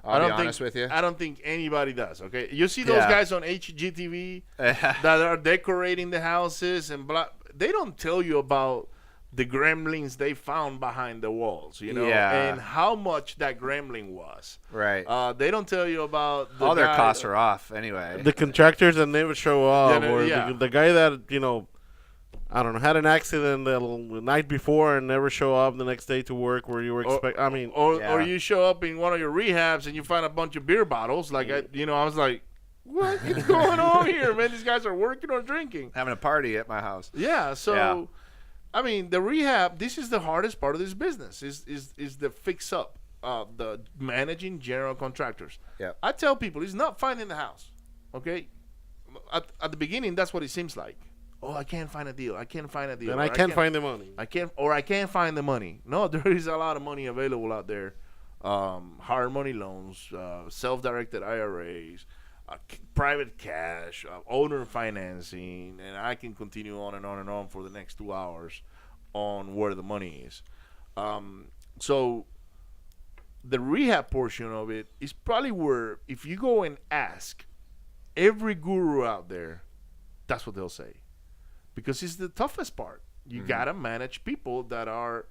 I'll be honest with you. I don't think anybody does. Okay, you see those Yeah. guys on HGTV that are decorating the houses and blah. They don't tell you about the gremlins they found behind the walls, Yeah. and how much that gremlin was. Right. They don't tell you about All their guy- costs are off anyway. The contractors that never show up, Yeah, or yeah. the guy that I don't know, had an accident the night before and never show up the next day to work where you were expect. I mean, or Yeah. you show up in one of your rehabs and you find a bunch of beer bottles. Like I was like, what is going on here, man? These guys are working or drinking. Having a party at my house. Yeah, so Yeah. I mean, the rehab. This is the hardest part of this business. Is the fix up, the managing general contractors. Yeah. I tell people it's not finding the house. Okay, at the beginning, that's what it seems like. Oh, I can't find a deal. I can't find a deal. and or I can't find the money. I can't find the money. No, there is a lot of money available out there. Hard money loans, self-directed IRAs, private cash, owner financing, and I can continue on and on and on for the next 2 hours on where the money is. So the rehab portion of it is probably where, if you go and ask every guru out there, that's what they'll say. Because it's the toughest part. You gotta manage people that are,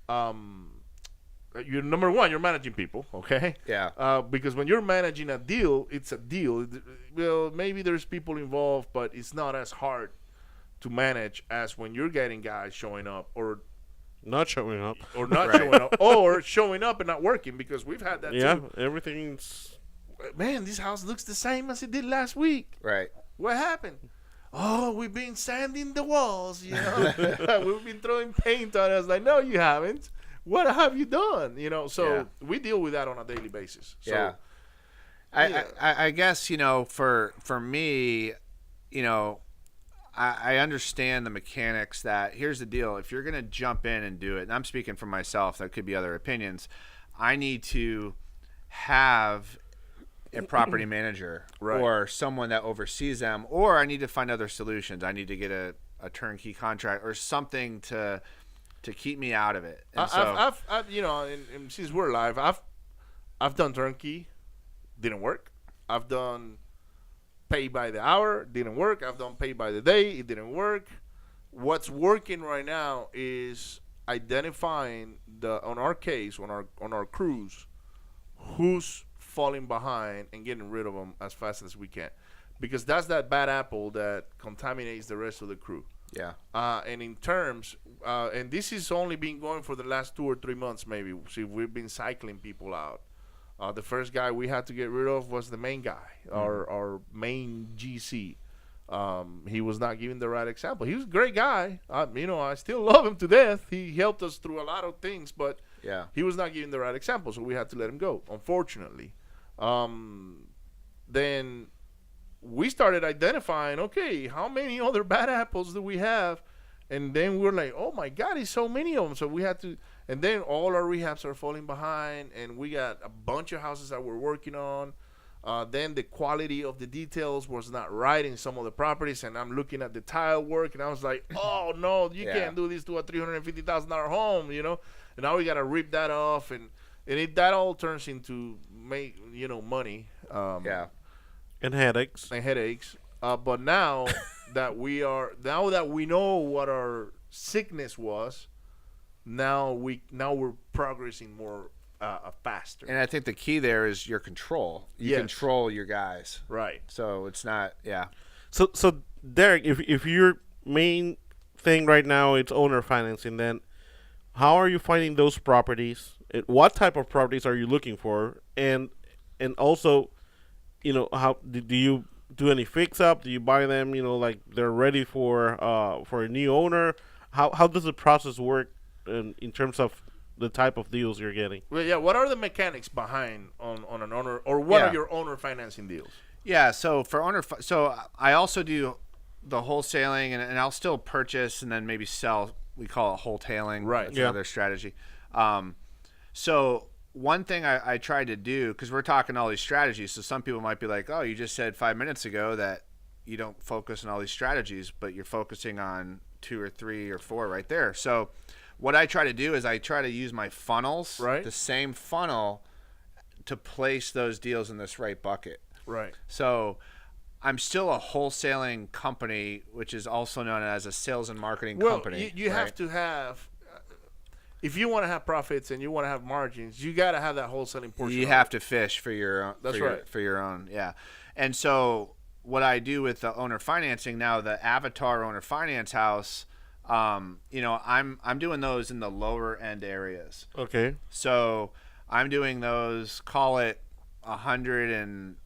you're number one. You're managing people, okay? Yeah. Because when you're managing a deal, it's a deal. Well, maybe there's people involved, but it's not as hard to manage as when you're getting guys showing up or Not showing up. not Right. showing up, or showing up and not working. Because we've had that Yeah, too. everything's. Man, this house looks the same as it did last week. Right. What happened? Oh, we've been sanding the walls, We've been throwing paint on it. I was like, no, you haven't. What have you done? So Yeah. we deal with that on a daily basis. So, Yeah. I guess, for me, I understand the mechanics that here's the deal. If you're going to jump in and do it, and I'm speaking for myself, there could be other opinions. I need to have a property manager Right. or someone that oversees them, or I need to find other solutions. I need to get a turnkey contract or something to keep me out of it. And I've and since we're live, I've done turnkey, didn't work. I've done pay by the hour, didn't work. I've done pay by the day, it didn't work. What's working right now is identifying on our case, on our crews, who's falling behind and getting rid of them as fast as we can, because that's that bad apple that contaminates the rest of the crew. yeah. And in terms, and this has only been going for the last 2 or 3 months, maybe. See, we've been cycling people out. The first guy we had to get rid of was the main guy, our main GC. He was not giving the right example. He was a great guy. I still love him to death. He helped us through a lot of things, but Yeah. He was not giving the right example, so we had to let him go, unfortunately. Then we started identifying, okay, how many other bad apples do we have? And then we're like, oh my God, it's so many of them. So we had to, and then all our rehabs are falling behind, and we got a bunch of houses that we're working on. Then the quality of the details was not right in some of the properties, and I'm looking at the tile work, and I was like, oh no, you can't do this to a $350,000 home, you know. And now we gotta rip that off, and that all turns into money. And headaches. And headaches. But now that we know what our sickness was, now we're progressing more faster. And I think the key there is your control. You control your guys. Right. So it's not, So Derek, if your main thing right now it's owner financing, then how are you finding those properties? What type of properties are you looking for? And also, how do you do any fix up? Do you buy them, like they're ready for a new owner? How does the process work in terms of the type of deals you're getting? Well, yeah. What are the mechanics behind on an owner, or what are your owner financing deals? Yeah. So for owner, so I also do the wholesaling, and I'll still purchase and then maybe sell. We call it wholetailing. Right. That's another strategy. So one thing I tried to do, because we're talking all these strategies, so some people might be like, oh, you just said 5 minutes ago that you don't focus on all these strategies, but you're focusing on 2 or 3 or 4 right there. So what I try to do is I try to use my funnels, the same funnel, to place those deals in this right bucket. Right. So I'm still a wholesaling company, which is also known as a sales and marketing company. You have to have, if you want to have profits and you want to have margins, you got to have that wholesaling portion. You have to fish for your own. That's right. For your own, yeah. And so what I do with the owner financing now, the avatar owner finance house, I'm doing those in the lower end areas. Okay. So I'm doing those, call it 125K,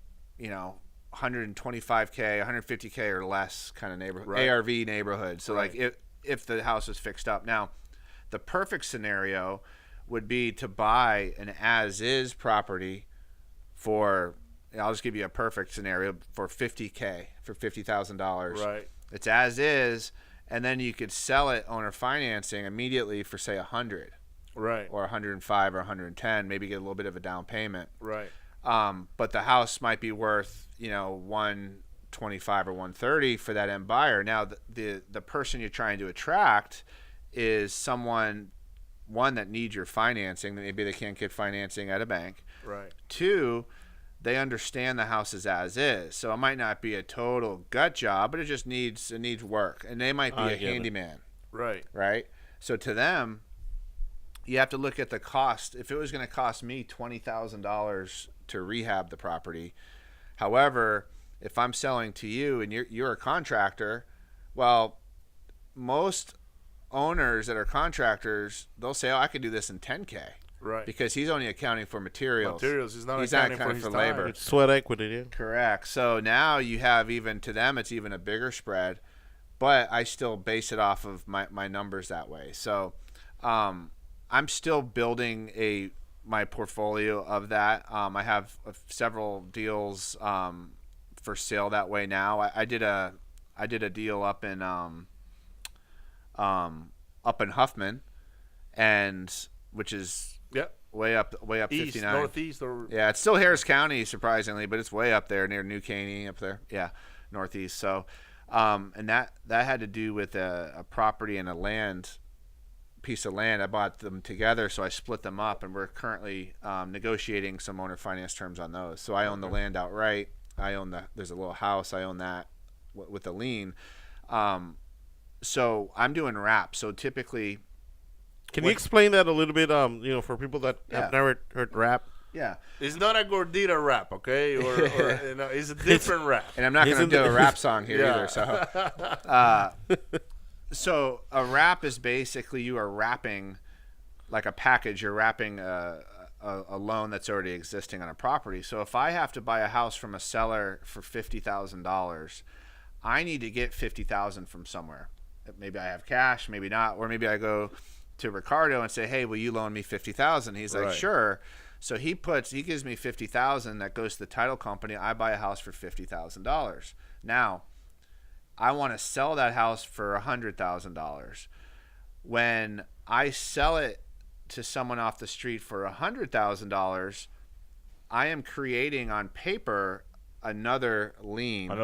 150K or less kind of neighborhood, ARV neighborhood. So like if the house is fixed up. Now, the perfect scenario would be to buy an as-is property for, I'll just give you a perfect scenario, for $50K, for $50,000. Right. It's as is, and then you could sell it owner financing immediately for say 100. Right. Or 105 or 110, maybe get a little bit of a down payment. Right. But the house might be worth, 125 or 130 for that end buyer. Now the person you're trying to attract is someone, one, that needs your financing. Maybe they can't get financing at a bank. Right. 2, they understand the house is as is. So it might not be a total gut job, but it just needs work. And they might be a handyman. Right. Right. So to them, you have to look at the cost. If it was going to cost me $20,000 to rehab the property, however, if I'm selling to you and you're a contractor, well, most owners that are contractors, they'll say, oh, I could do this in 10K. Right. Because he's only accounting for materials. He's not accounting for his labor. time. It's sweat equity, yeah. Correct. So now you have, even to them, it's even a bigger spread, but I still base it off of my numbers that way. So I'm still building my portfolio of that. I have several deals for sale that way now. I did a deal up in Huffman, and which is way up East, 59. northeast, or Yeah, it's still Harris County, surprisingly, but it's way up there near New Caney up there. Yeah, northeast. So, and that had to do with a property and a piece of land. I bought them together, so I split them up, and we're currently negotiating some owner finance terms on those. So I own the land outright. There's a little house. I own that with a lien. So I'm doing wraps. So typically, can you explain that a little bit? For people that have never heard rap. Yeah, it's not a gordita rap, okay? Or it's a different rap. And I'm not going to do a rap song here either. So a wrap is basically you are wrapping like a package. You're wrapping a loan that's already existing on a property. So if I have to buy a house from a seller for $50,000, I need to get $50,000 from somewhere. Maybe I have cash, maybe not, or maybe I go to Ricardo and say, hey, will you loan me $50,000? He's like, Right. sure. So he gives me $50,000 that goes to the title company. I buy a house for $50,000. Now, I want to sell that house for $100,000. When I sell it to someone off the street for $100,000, I am creating on paper another lien for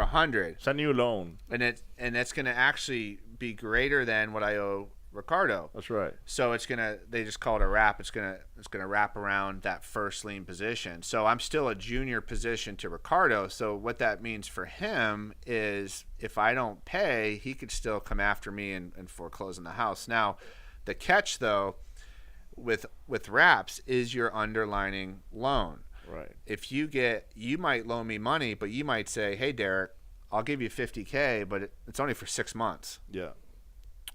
$100,000. It's a new loan. And it's going to actually be greater than what I owe Ricardo. That's right. So they just call it a wrap. It's gonna wrap around that first lien position. So I'm still a junior position to Ricardo. So what that means for him is if I don't pay, he could still come after me and foreclose on the house. Now, the catch though with wraps is your underlining loan. Right. If you might loan me money, but you might say, hey, Derek, I'll give you $50K, but it's only for 6 months. Yeah.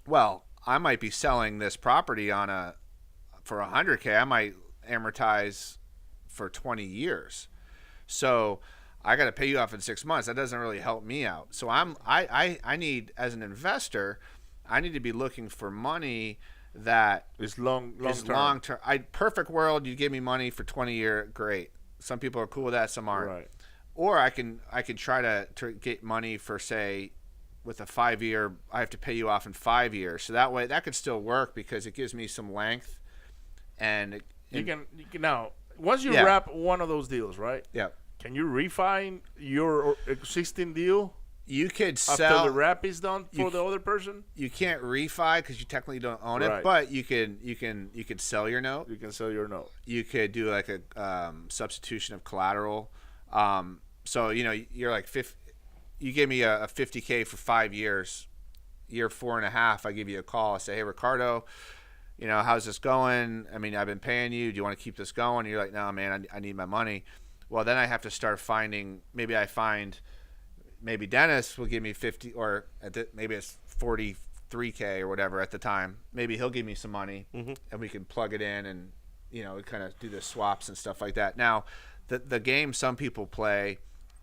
Well, I might be selling this property for $100K. I might amortize for 20 years. So I got to pay you off in 6 months. That doesn't really help me out. So I need, as an investor, I need to be looking for money that It's long term. Perfect world, you give me money for 20 years, great. Some people are cool with that, some aren't. Right. Or I can try to get money for, say, with a 5-year, I have to pay you off in 5 years. So that way, that could still work because it gives me some length. And You can now, once you Yeah. wrap one of those deals, right? Yeah, Can you refine your existing deal you could after sell. the wrap is done for you- the other person? You can't refi because you technically don't own it, Right. but you could sell your note. You can sell your note. You could do like a substitution of collateral. So you're like you give me a $50K for 5 years. Year 4.5, I give you a call. I say, hey, Ricardo, how's this going? I mean, I've been paying you. Do you want to keep this going? And you're like, no, man, I need my money. Well, then I have to start finding. Maybe Dennis will give me 50, or maybe it's 43K or whatever at the time. Maybe he'll give me some money, and we can plug it in, and kind of do the swaps and stuff like that. Now, the game some people play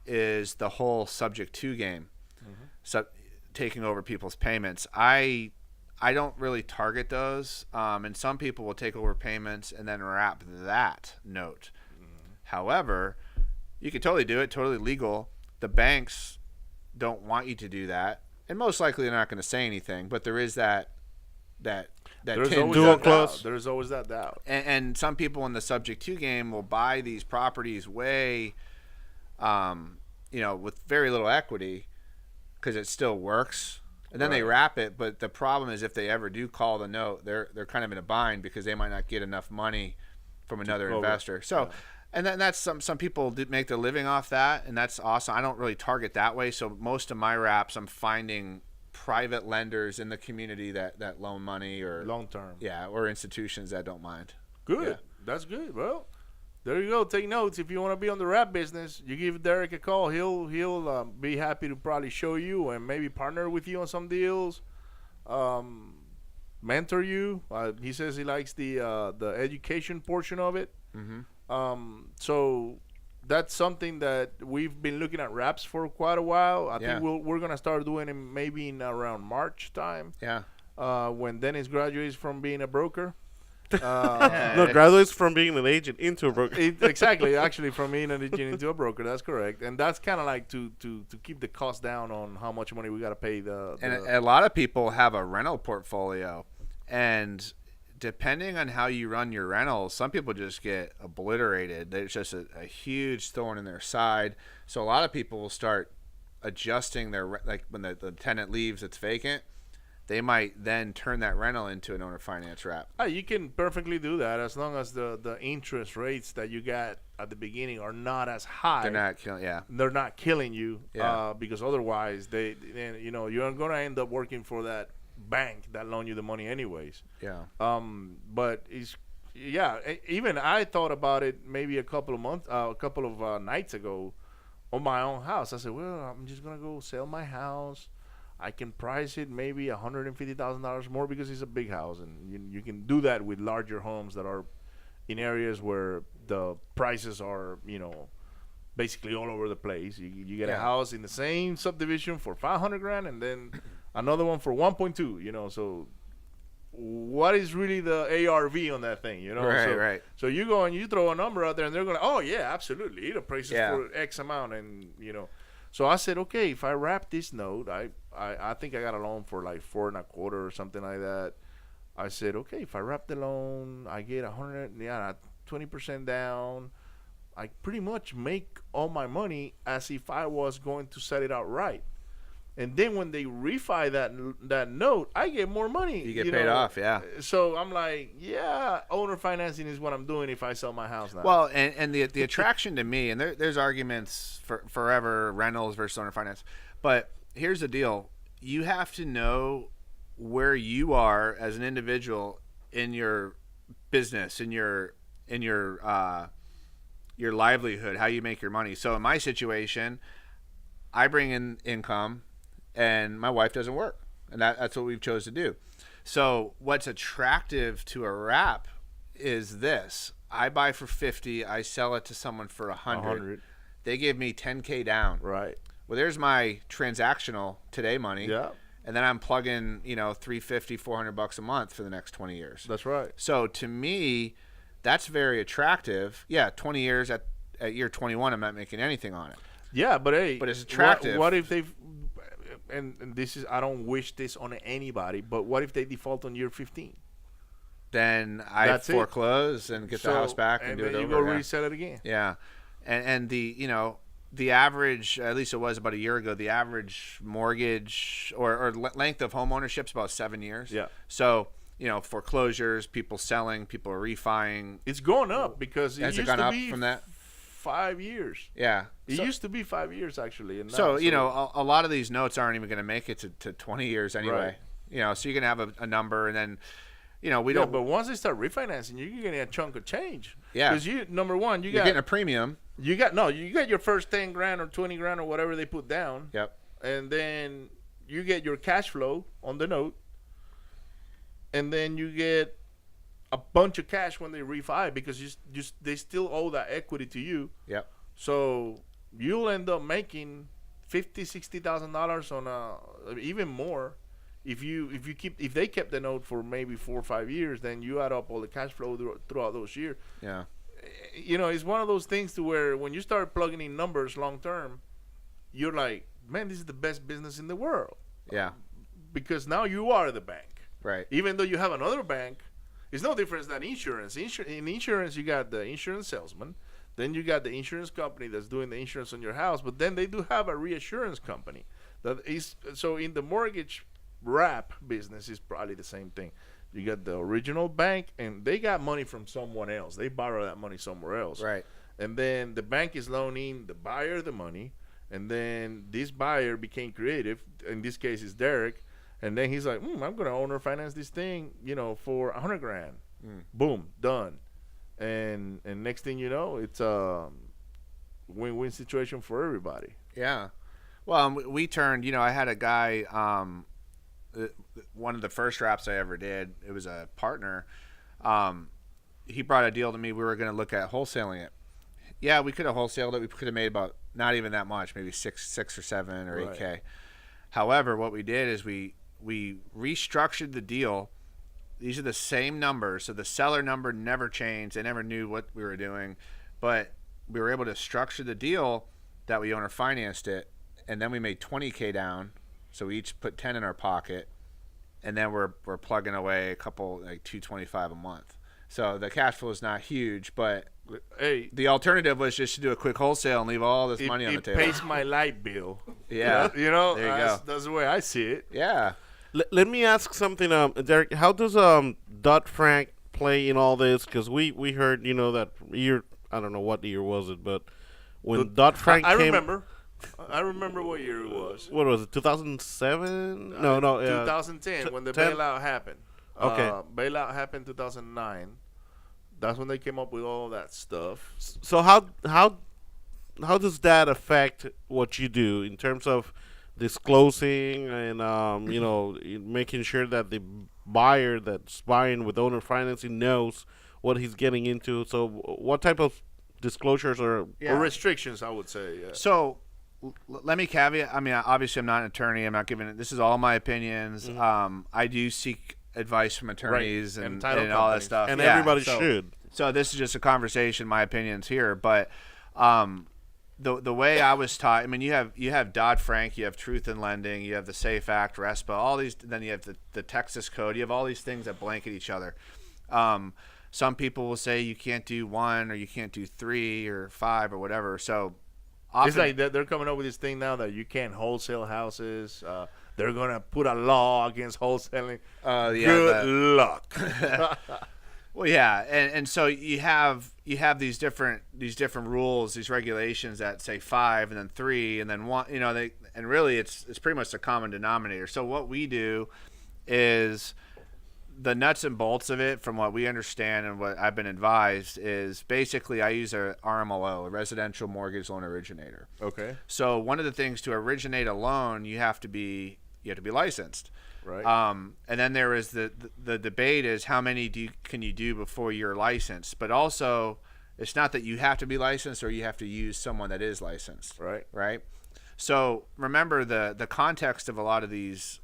is the whole subject to game, so taking over people's payments. I don't really target those, and some people will take over payments and then wrap that note. However, you can totally do it, totally legal. The banks don't want you to do that, and most likely they're not going to say anything. But there is that There's tin- always dual that close. doubt. There's always that doubt. and some people in the subject to game will buy these properties way, with very little equity, because it still works, and then they Right. wrap it. But the problem is if they ever do call the note, they're kind of in a bind because they might not get enough money from another cover. investor. So. Yeah. And then that's some people do make their living off that, and that's awesome. I don't really target that way, so most of my wraps I'm finding private lenders in the community that loan money or Long term. or institutions that don't mind. Good. Yeah. That's good. Well, there you go. Take notes. If you want to be on the rap business, you give Derek a call. He'll be happy to probably show you and maybe partner with you on some deals, mentor you. He says he likes the education portion of it. So that's something that we've been looking at raps for quite a while. I Yeah. think we're gonna start doing it maybe in around March time. Yeah. When Dennis graduates from being a broker. No, graduates from being an agent into a broker. Exactly, actually, from being an agent into a broker. That's correct, and that's kind of like to keep the cost down on how much money we got to pay And a lot of people have a rental portfolio, and depending on how you run your rentals, some people just get obliterated. There's just a huge thorn in their side. So a lot of people will start adjusting their, like when the tenant leaves, it's vacant. They might then turn that rental into an owner finance wrap. You can perfectly do that as long as the interest rates that you got at the beginning are not as high. They're not killing, yeah. They're not killing you, Yeah. because otherwise you're gonna end up working for that bank that loan you the money anyways. Yeah. But even I thought about it maybe a couple of nights ago on my own house. I said, well, I'm just gonna go sell my house. I can price it maybe $150,000 more because it's a big house, and you can do that with larger homes that are in areas where the prices are, basically all over the place. You get a house in the same subdivision for $500,000, and then another one for 1.2. So what is really the ARV on that thing, Right, so, right. So you go and you throw a number out there, and they're going, oh yeah, absolutely, it appraises Yeah. for X amount, and So I said, okay, if I wrap this note, I think I got a loan for like 4.25 or something like that. I said, okay, if I wrap the loan, I get 20% down. I pretty much make all my money as if I was going to set it out right. And then when they refi that note, I get more money. You get paid off, yeah. So I'm like, yeah, owner financing is what I'm doing if I sell my house now. Well, and the attraction to me, and there's arguments for forever rentals versus owner finance, but here's the deal: you have to know where you are as an individual in your business, in your livelihood, how you make your money. So in my situation, I bring in income, and my wife doesn't work, and that's what we've chose to do. So what's attractive to a wrap is this: I buy for 50, I sell it to someone for 100. They give me 10K down. Right. Well, there's my transactional today money. Yeah. And then I'm plugging, $350, $400 a month for the next 20 years. That's right. So to me, that's very attractive. Yeah, 20 years at year 21, I'm not making anything on it. Yeah, but hey, But it's attractive. What if they've and this is, I don't wish this on anybody, but what if they default on year 15? Then I That's it. foreclose and get the house back and do it then over. you go Yeah. resell it again. Yeah, and the average, at least it was about a year ago, the average mortgage or length of home ownership is about 7 years. Yeah. So foreclosures, people selling, people are refining. It's going up because it Has it used gone to up be from that? 5 years. Yeah. It So- used to be 5 years actually. And So, now, a lot of these notes aren't even going to make it to 20 years anyway. Right. So you're going to have a number, and then, we yeah, don't. but once they start refinancing, you're getting a chunk of change. Yeah. Because number one, You're getting a premium. you got your first 10 grand or 20 grand or whatever they put down. Yep. And then you get your cash flow on the note. And then you get a bunch of cash when they refi because they still owe that equity to you. Yep. So you'll end up making $50,000-$60,000 on even more if they kept the note for maybe 4 or 5 years. Then you add up all the cash flow throughout those years. Yeah. It's one of those things to where when you start plugging in numbers long term, you're like, man, this is the best business in the world. Yeah. Because now you are the bank. Right. Even though you have another bank, it's no difference than insurance. In insurance, you got the insurance salesman. Then you got the insurance company that's doing the insurance on your house. But then they do have a reassurance company. So in the mortgage wrap business, is probably the same thing. You got the original bank, and they got money from someone else. They borrow that money somewhere else. Right. And then the bank is loaning the buyer the money. And then this buyer became creative. In this case, it's Derek. And then he's like, I'm going to owner finance this thing, for 100 grand. Boom, done. And next thing you know, it's a win-win situation for everybody. Yeah. Well, we turned, I had a guy, one of the first wraps I ever did, it was a partner. He brought a deal to me. We were going to look at wholesaling it. Yeah, we could have wholesaled it. We could have made about not even that much, maybe six or 7 or 8K. However, what we did is we restructured the deal. These are the same numbers, so the seller number never changed. They never knew what we were doing, but we were able to structure the deal that we owner financed it, and then we made 20K down, so we each put 10 in our pocket, and then we're plugging away a couple, like $225 a month. So the cash flow is not huge, but Hey, the alternative was just to do a quick wholesale and leave all this money on the table. It pays my light bill. Yeah, There you go. That's the way I see it. Yeah. Let me ask something, Derek. How does Dodd-Frank play in all this? Because we heard, that year, I don't know what year was it, but when Dodd-Frank I came, remember. I remember what year it was. What was it? 2007? No. 2010 when the 10? bailout happened. Okay. Bailout happened 2009. That's when they came up with all that stuff. So how does that affect what you do in terms of disclosing and making sure that the buyer that's buying with owner financing knows what he's getting into? So what type of disclosures or restrictions, I would say. Yeah. So let me caveat. I mean, obviously, I'm not an attorney. I'm not giving it. This is all my opinions. I do seek advice from attorneys and title all that companies. stuff. And Yeah, everybody so- should. So this is just a conversation. My opinion's here, but the way I was taught. I mean, you have Dodd-Frank, you have Truth in Lending, you have the SAFE Act, RESPA, all these. Then you have the Texas Code. You have all these things that blanket each other. Some people will say you can't do 1 or you can't do 3 or 5 or whatever. So often, It's like they're coming up with this thing now that you can't wholesale houses. They're gonna put a law against wholesaling. yeah, Good luck. well, yeah, and so you have these different rules, these regulations that say 5 and then 3 and then 1. You know, and really it's pretty much a common denominator. So what we do is the nuts and bolts of it, from what we understand and what I've been advised, is basically I use a RMLO, a residential mortgage loan originator. Okay. So one of the things to originate a loan, you have to be licensed. Right. And then there is the debate is how many can you do before you're licensed, but also it's not that you have to be licensed or you have to use someone that is licensed. Right. Right. So remember the context of a lot of these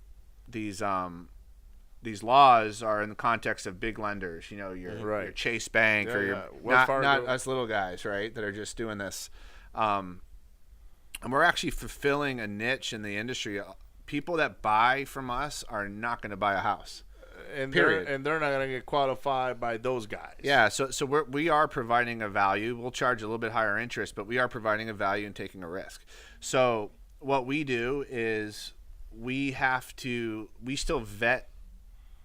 laws are in the context of big lenders, you know, your Chase Bank or your not us little guys, right, that are just doing this. And we're actually fulfilling a niche in the industry. People that buy from us are not going to buy a house. And period. they're not going to get qualified by those guys. Yeah, so we are providing a value. We'll charge a little bit higher interest, but we are providing a value and taking a risk. So what we do is we still vet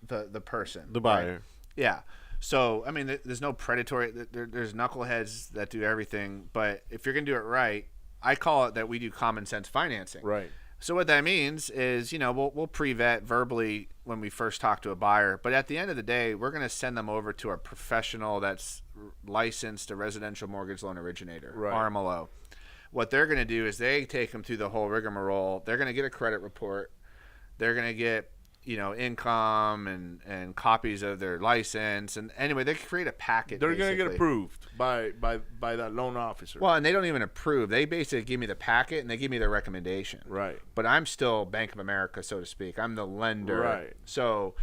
the person, The buyer. right? Yeah. So I mean, there's no predatory. There's knuckleheads that do everything, but if you're gonna do it right, I call it that we do common sense financing. Right. So what that means is, you know, we'll pre-vet verbally when we first talk to a buyer, but at the end of the day, we're going to send them over to a professional that's licensed, a residential mortgage loan originator, Right. RMLO. What they're going to do is they take them through the whole rigmarole. They're going to get a credit report. They're going to get, you know, income and copies of their license, and anyway, they create a packet. They're going to get basically. approved by that loan officer. Well, and they don't even approve. They basically give me the packet and they give me their recommendation. Right. But I'm still Bank of America, so to speak. I'm the lender. Right. So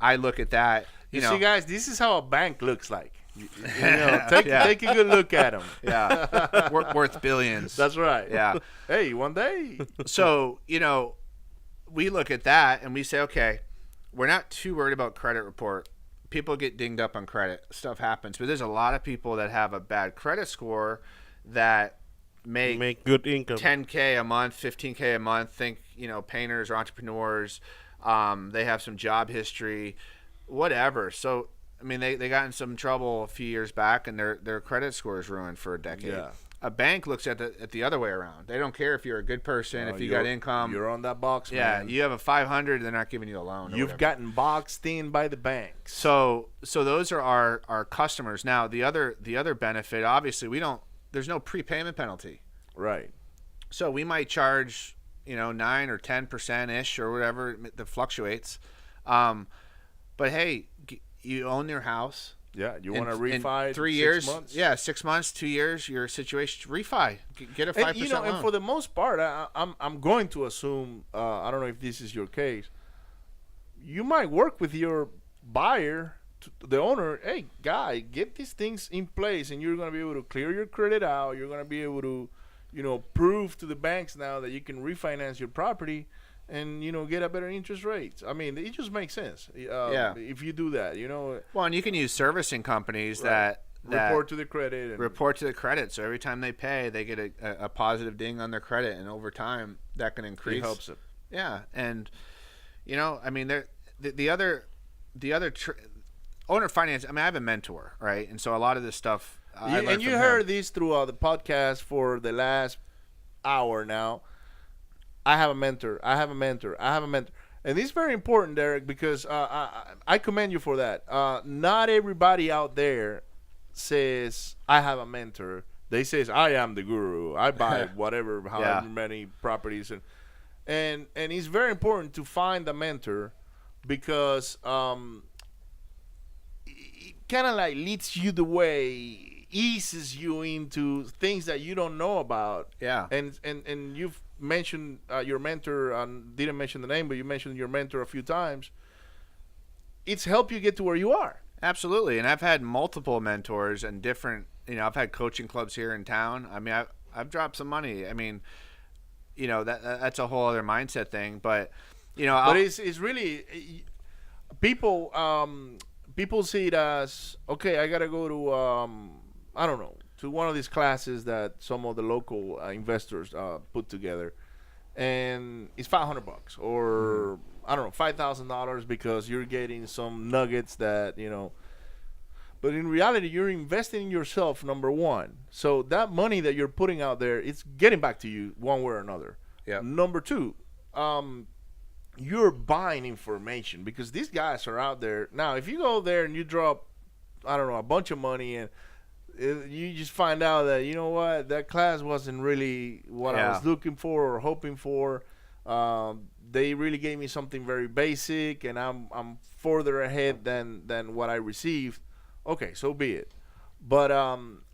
I look at that. You know, see, guys, this is how a bank looks like. You know, take a good look at them. yeah, worth billions. That's right. Yeah. Hey, one day. So, you know, we look at that and we say, okay, we're not too worried about credit report. People get dinged up on credit. Stuff happens. But there's a lot of people that have a bad credit score that make good income. 10K a month, 15K a month. Think, you know, painters or entrepreneurs. They have some job history, whatever. So, I mean, they got in some trouble a few years back and their credit score is ruined for a decade. Yeah. A bank looks at the other way around. They don't care if you're a good person, if you got income. You're on that box, Yeah, man. you have a 500, they're not giving you a loan. or You've whatever. gotten boxed in by the banks. So those are our customers. Now the other benefit, obviously, there's no prepayment penalty. Right. So we might charge, you know, 9 or 10% ish or whatever that fluctuates. But hey, you own your house. Yeah, you want to refi in 3 6 years? months? Yeah, 6 months, 2 years. Your situation, refi, get a 5% And, you know, loan. and for the most part, I'm going to assume, I don't know if this is your case, you might work with your buyer, the owner, hey, guy, get these things in place, and you're going to be able to clear your credit out. You're going to be able to, you know, prove to the banks now that you can refinance your property and, you know, get a better interest rate. I mean, it just makes sense. If you do that, you know. Well, and you can use servicing companies Right. that report to the credit. And report to the credit. So every time they pay, they get a positive ding on their credit, and over time that can increase. it helps it. Yeah, and you know, I mean, the other owner finance. I mean, I have a mentor, right? And so a lot of this stuff. I learned And you from heard him. this throughout the podcast for the last hour now. I have a mentor. I have a mentor. I have a mentor. And this is very important, Derek, because I commend you for that. Not everybody out there says, I have a mentor. They says, I am the guru. I buy whatever, however many properties. And it's very important to find a mentor because it kind of like leads you the way, eases you into things that you don't know about. Yeah. And you've mentioned your mentor, didn't mention the name, but you mentioned your mentor a few times. it's helped you get to where you are. Absolutely. And I've had multiple mentors and different, I've had coaching clubs here in town. I mean, I've dropped some money. I mean, that's a whole other mindset thing, but but it's really people see it as, okay, I got to go to, I don't know, to one of these classes that some of the local investors put together, and it's $500 or I don't know, $5,000 because you're getting some nuggets that But in reality, you're investing in yourself, number one. So that money that you're putting out there, it's getting back to you one way or another. Yeah. Number two, you're buying information because these guys are out there. Now, if you go there and you drop, I don't know, a bunch of money and you just find out that, you know what, that class wasn't really what I was looking for or hoping for. They really gave me something very basic and I'm further ahead than what I received. Okay, so be it. But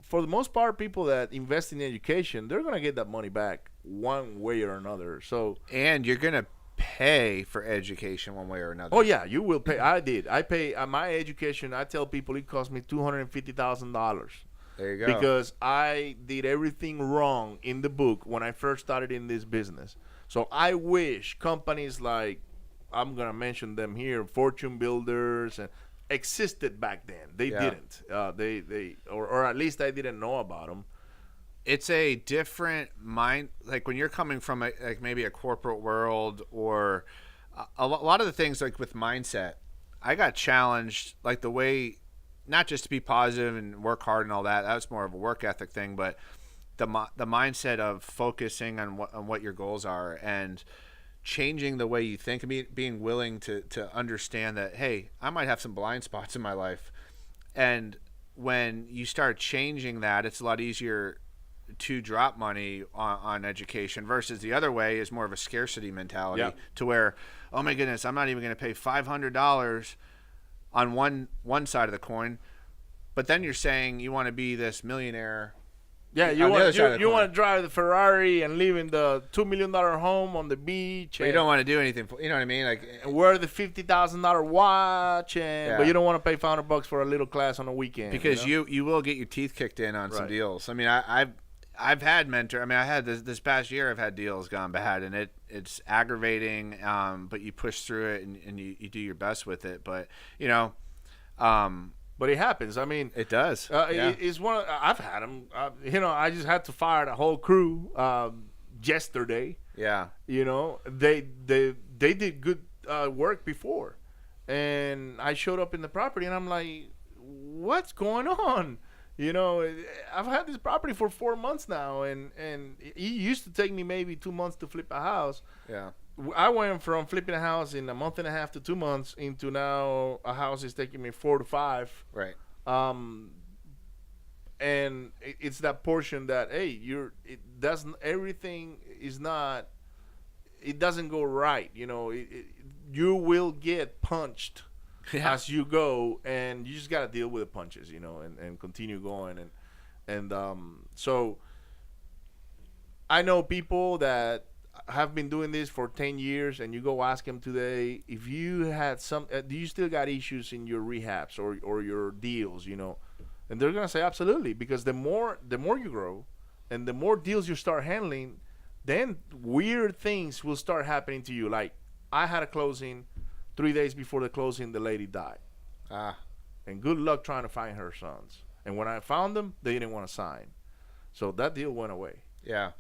for the most part, people that invest in education, they're going to get that money back one way or another. And you're going to pay for education one way or another. Oh, yeah, you will pay. I did. I pay my education. I tell people it cost me $250,000. There you go. Because I did everything wrong in the book when I first started in this business. So I wish companies like, I'm going to mention them here, Fortune Builders, and existed back then. They didn't. Or at least I didn't know about them. It's a different mind. Like when you're coming from maybe a corporate world or a lot of the things like with mindset, I got challenged like the way, not just to be positive and work hard and all that. That was more of a work ethic thing, but the mindset of focusing on what your goals are and changing the way you think, being willing to understand that, hey, I might have some blind spots in my life. And when you start changing that, it's a lot easier to drop money on education versus the other way is more of a scarcity mentality to where, oh my goodness, I'm not even going to pay $500 on one side of the coin. But then you're saying you want to be this millionaire. Yeah, you want to drive the Ferrari and live in the $2 million home on the beach. But you don't want to do anything. You know what I mean? Like, and wear the $50,000 watch, but you don't want to pay $500 for a little class on a weekend. Because you will get your teeth kicked in on some deals. I mean, I've had mentor. I mean, I had this past year. I've had deals gone bad, and it's aggravating. But you push through it and you do your best with it. But But it happens. I mean, it does. It's one. I've had them. I just had to fire the whole crew yesterday. Yeah. They did good work before, and I showed up in the property, and I'm like, "What's going on?" I've had this property for 4 months now, and it used to take me maybe 2 months to flip a house. Yeah. I went from flipping a house in a month and a half to 2 months into now a house is taking me 4 to 5. Right. And it's that portion that, hey, everything is not, it doesn't go right. You will get punched as you go, and you just got to deal with the punches, and continue going. And so I know people that have been doing this for 10 years, and you go ask them today, if you had do you still got issues in your rehabs or your deals, and they're going to say absolutely, because the more you grow and the more deals you start handling, then weird things will start happening to you. Like, I had a closing 3 days before the closing, the lady died. And good luck trying to find her sons. And when I found them, they didn't want to sign. So that deal went away. Yeah.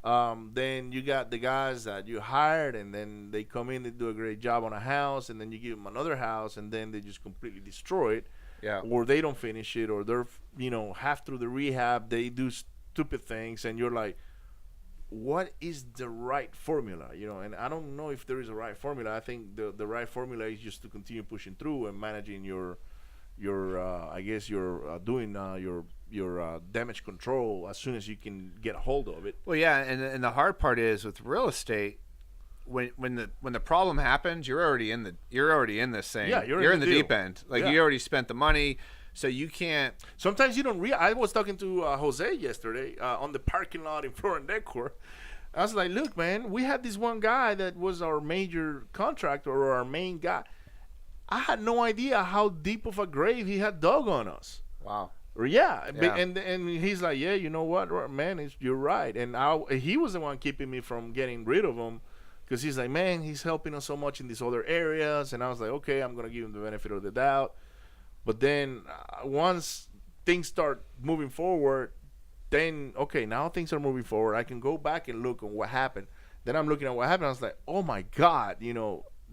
Then you got the guys that you hired, and then they come in, they do a great job on a house, and then you give them another house, and then they just completely destroy it. Yeah. Or they don't finish it, or they're, half through the rehab, they do stupid things, and you're like, what is the right formula? And I don't know if there is a right formula. I think the right formula is just to continue pushing through and managing your damage control as soon as you can get a hold of it. Well, yeah, and the hard part is with real estate, when the problem happens, you're already in this thing. Yeah, you're in the deep end. Like, you already spent the money, so you can't. Sometimes you don't I was talking to Jose yesterday on the parking lot in Florida Decor. I was like, look, man, we had this one guy that was our major contractor or our main guy. I had no idea how deep of a grave he had dug on us. Wow. Yeah, Yeah. and he's like, yeah, you know what, man, you're right. And he was the one keeping me from getting rid of him, because he's like, man, he's helping us so much in these other areas. And I was like, okay, I'm gonna give him the benefit of the doubt. But then once things start moving forward, then okay, now things are moving forward. I can go back and look on what happened. Then I'm looking at what happened. I was like, oh my God,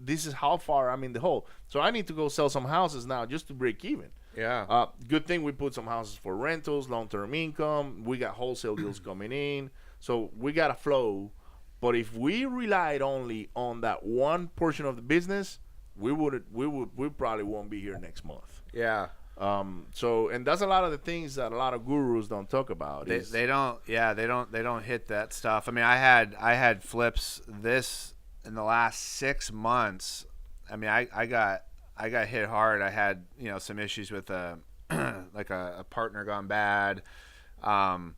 this is how far I'm in the hole. So I need to go sell some houses now just to break even. Yeah. Good thing we put some houses for rentals, long-term income. We got wholesale deals coming in, so we got a flow. But if we relied only on that one portion of the business, we probably won't be here next month. Yeah. So, and that's a lot of the things that a lot of gurus don't talk about. They don't hit that stuff. I mean, I had flips this in the last 6 months. I mean, I got hit hard. I had, some issues with like a partner gone bad. And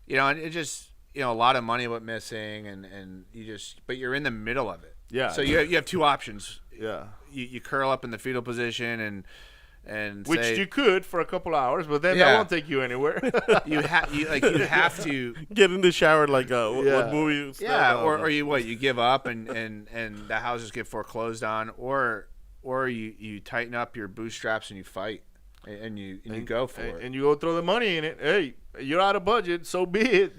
it just, a lot of money went missing, and but you're in the middle of it. Yeah. So you have two options. Yeah. You curl up in the fetal position and which say, you could for a couple of hours, but then Yeah. that won't take you anywhere. you have to Get in the shower like what movie? you give up and the houses get foreclosed on, or you tighten up your bootstraps and you fight and you go for it, and you go throw the money in it. Hey, you're out of budget, so be it.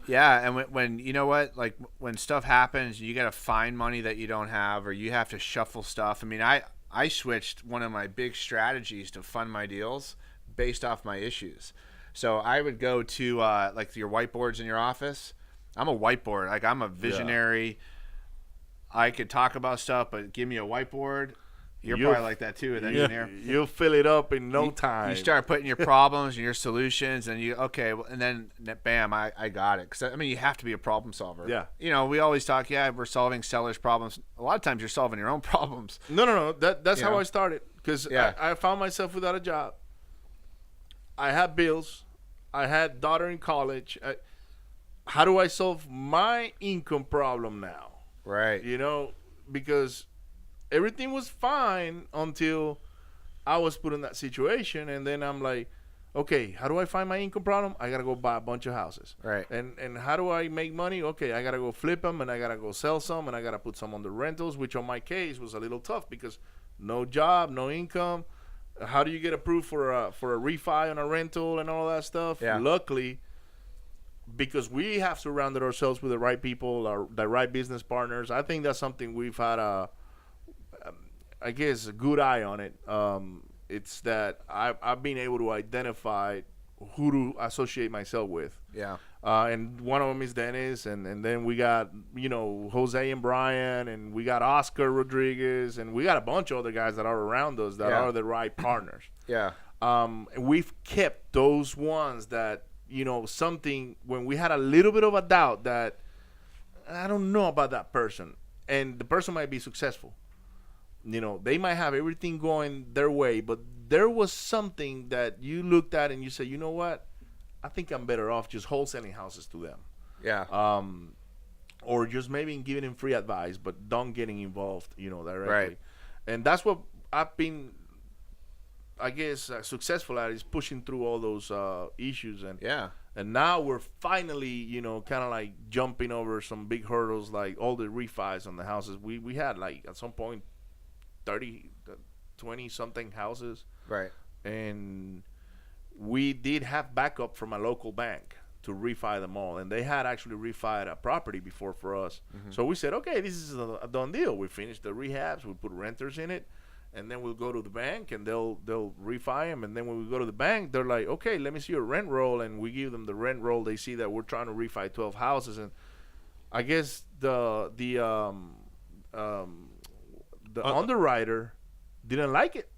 Yeah, and when you know what, like when stuff happens, you got to find money that you don't have, or you have to shuffle stuff. I mean, I switched one of my big strategies to fund my deals based off my issues. So I would go to like your whiteboards in your office. I'm a whiteboard. Like, I'm a visionary. Yeah. I could talk about stuff, but give me a whiteboard. You're probably like that too, an engineer. You'll fill it up in no time. You start putting your problems and your solutions, and and then bam, I got it. 'Cause I mean, you have to be a problem solver. Yeah. We always talk. Yeah, we're solving sellers' problems. A lot of times, you're solving your own problems. No. That's how I started, because Yeah. I found myself without a job. I had bills. I had daughter in college. How do I solve my income problem now? Right. Because everything was fine until I was put in that situation, and then I'm like, okay, how do I find my income problem? I gotta go buy a bunch of houses. Right. And how do I make money? Okay, I gotta go flip them, and I gotta go sell some, and I gotta put some on the rentals, which on my case was a little tough because no job, no income. How do you get approved for a refi on a rental and all that stuff? Yeah. Luckily, because we have surrounded ourselves with the right people, the right business partners, I think that's something we've had a good eye on it. It's that I've been able to identify who to associate myself with. Yeah. And one of them is Dennis, and then we got, Jose and Brian, and we got Oscar Rodriguez, and we got a bunch of other guys that are around us that are the right partners. Yeah. And we've kept those ones that, something, when we had a little bit of a doubt that I don't know about that person, and the person might be successful. They might have everything going their way, but there was something that you looked at and you said, you know what? I think I'm better off just wholesaling houses to them. Yeah. Or just maybe giving them free advice, but don't getting involved, directly. Right. And that's what I've been, I guess, successful at, is pushing through all those issues. And now we're finally, kind of like jumping over some big hurdles, like all the refis on the houses. We had, like, at some point, 20 something houses. Right. And we did have backup from a local bank to refi them all, and they had actually refied a property before for us. Mm-hmm. So we said, okay, this is a done deal. We finished the rehabs, we put renters in it, and then we'll go to the bank and they'll refi them. And then when we go to the bank, they're like, okay, let me see your rent roll, and we give them the rent roll. They see that we're trying to refi 12 houses, and I guess the underwriter didn't like it.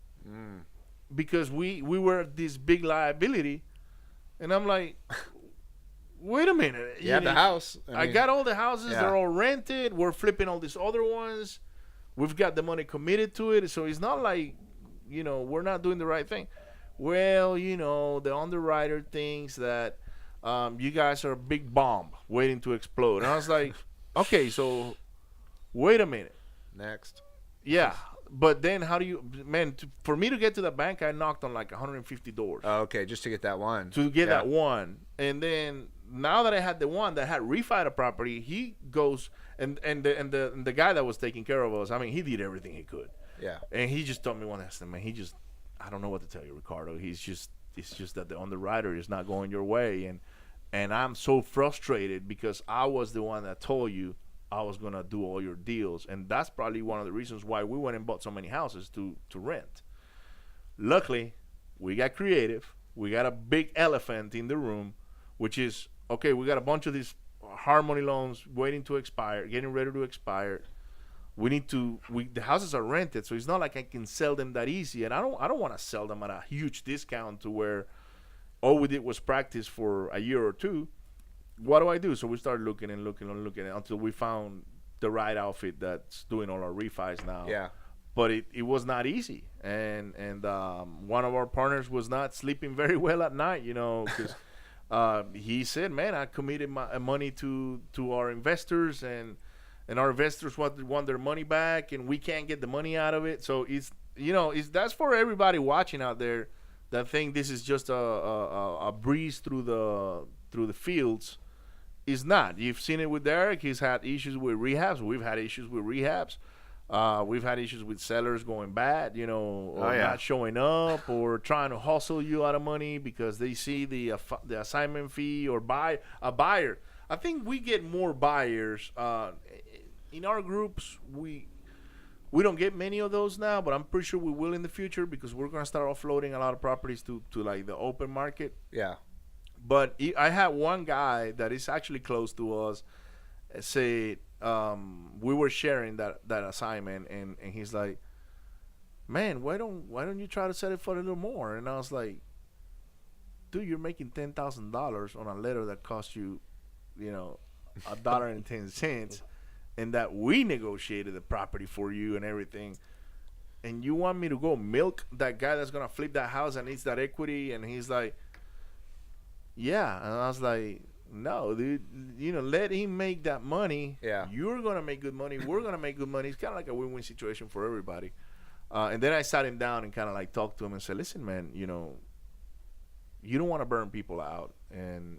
Because we were this big liability, and I'm like, wait a minute. You had the house. I got all the houses. Yeah. They're all rented. We're flipping all these other ones. We've got the money committed to it. So it's not like, we're not doing the right thing. Well, the underwriter thinks that you guys are a big bomb waiting to explode. And I was like, okay, so wait a minute. Next. Yeah. but then how do you, man, for me to get to the bank, I knocked on like 150 doors. Oh, okay, just to get that one. To get that one. And then now that I had the one that had refied a property, he goes, and the guy that was taking care of us, I mean, he did everything he could. Yeah. And he just told me one day, man, I don't know what to tell you, Ricardo. It's just that the underwriter is not going your way. And I'm so frustrated because I was the one that told you I was going to do all your deals. And that's probably one of the reasons why we went and bought so many houses to rent. Luckily, we got creative. We got a big elephant in the room, which is, okay, we got a bunch of these hard money loans waiting to expire, getting ready to expire. The houses are rented, so it's not like I can sell them that easy. And I don't want to sell them at a huge discount to where all we did was practice for a year or two. What do I do? So we started looking until we found the right outfit that's doing all our refis now. Yeah. But it was not easy, and one of our partners was not sleeping very well at night, because he said, "Man, I committed my money to our investors, and our investors want their money back, and we can't get the money out of it." So that's for everybody watching out there that think this is just a breeze through the fields. It's not. You've seen it with Derek. He's had issues with rehabs. We've had issues with rehabs. We've had issues with sellers going bad, or not showing up, or trying to hustle you out of money because they see the assignment fee, or a buyer. I think we get more buyers in our groups. We don't get many of those now, but I'm pretty sure we will in the future because we're gonna start offloading a lot of properties to like the open market. Yeah. But I had one guy that is actually close to us say, we were sharing that assignment, and he's like, "Man, why don't you try to sell it for a little more?" And I was like, "Dude, you're making $10,000 on a letter that cost you, $1.10, and that we negotiated the property for you and everything. And you want me to go milk that guy that's gonna flip that house and needs that equity?" And he's like, "Yeah." And I was like, "No, dude, let him make that money. Yeah. You're going to make good money. We're going to make good money." It's kind of like a win-win situation for everybody. And then I sat him down and kind of like talked to him and said, "Listen, man, you don't want to burn people out. And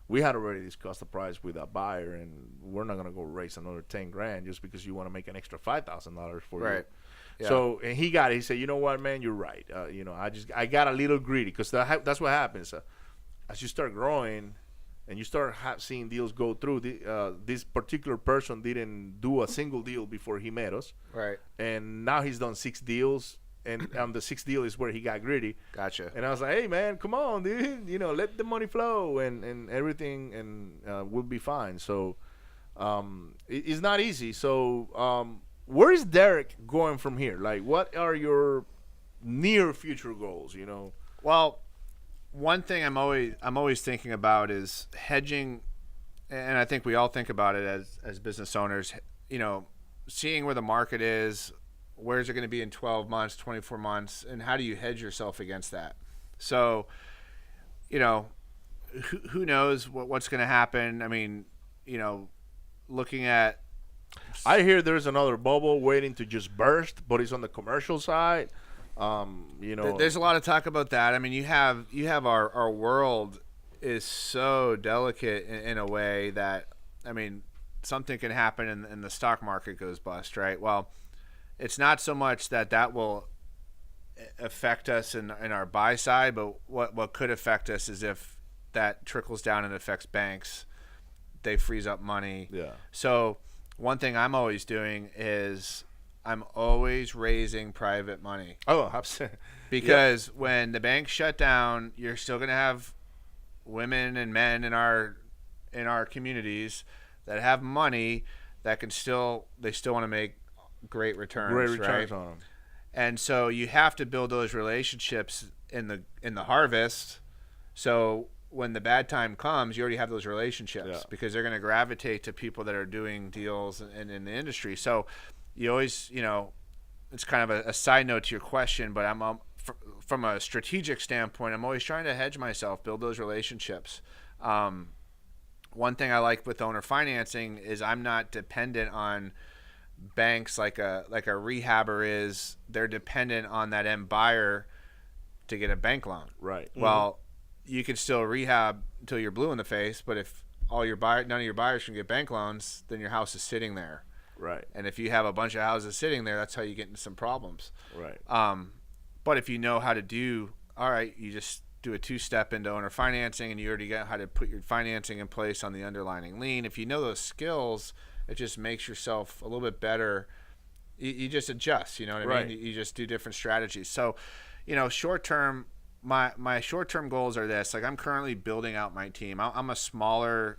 we had already discussed the price with a buyer, and we're not going to go raise another 10 grand just because you want to make an extra $5,000 for you." Right. Yeah. So, and he got it. He said, "You know what, man, you're right. I got a little greedy," because that's what happens. As you start growing and you start seeing deals go through, this particular person didn't do a single deal before he met us. Right. And now he's done 6 deals, and the 6th deal is where he got greedy. Gotcha. And I was like, "Hey, man, come on, dude. Let the money flow and everything, and we'll be fine." So it's not easy. So where is Derek going from here? Like, what are your near future goals, Well, one thing I'm always thinking about is hedging, and I think we all think about it as business owners, seeing where the market is, where's it going to be in 12 months, 24 months, and how do you hedge yourself against that? So, who knows what's going to happen? I mean, looking at, I hear there's another bubble waiting to just burst, but it's on the commercial side. There's a lot of talk about that. I mean, you have our world is so delicate in a way that, I mean, something can happen and the stock market goes bust, right? Well, it's not so much that will affect us in our buy side, but what could affect us is if that trickles down and affects banks, they freeze up money. Yeah. So one thing I'm always doing is I'm always raising private money. Oh, absolutely. Because when the banks shut down, you're still going to have women and men in our communities that have money that they still want to make great returns. Great returns, right? on them. And so you have to build those relationships in the harvest. So when the bad time comes, you already have those relationships because they're going to gravitate to people that are doing deals in the industry. So you always, it's kind of a side note to your question, but I'm from a strategic standpoint, I'm always trying to hedge myself, build those relationships. One thing I like with owner financing is I'm not dependent on banks like a rehabber is, they're dependent on that end buyer to get a bank loan. Right. Well, you can still rehab until you're blue in the face, but if none of your buyers can get bank loans, then your house is sitting there. Right. And if you have a bunch of houses sitting there, that's how you get into some problems. Right. But if you know how to do, all right, you just do a 2-step into owner financing, and you already got how to put your financing in place on the underlying lien. If you know those skills, it just makes yourself a little bit better. You just adjust, you know what I mean? You just do different strategies. So, short term, my short term goals are this. Like, I'm currently building out my team. I'm a smaller.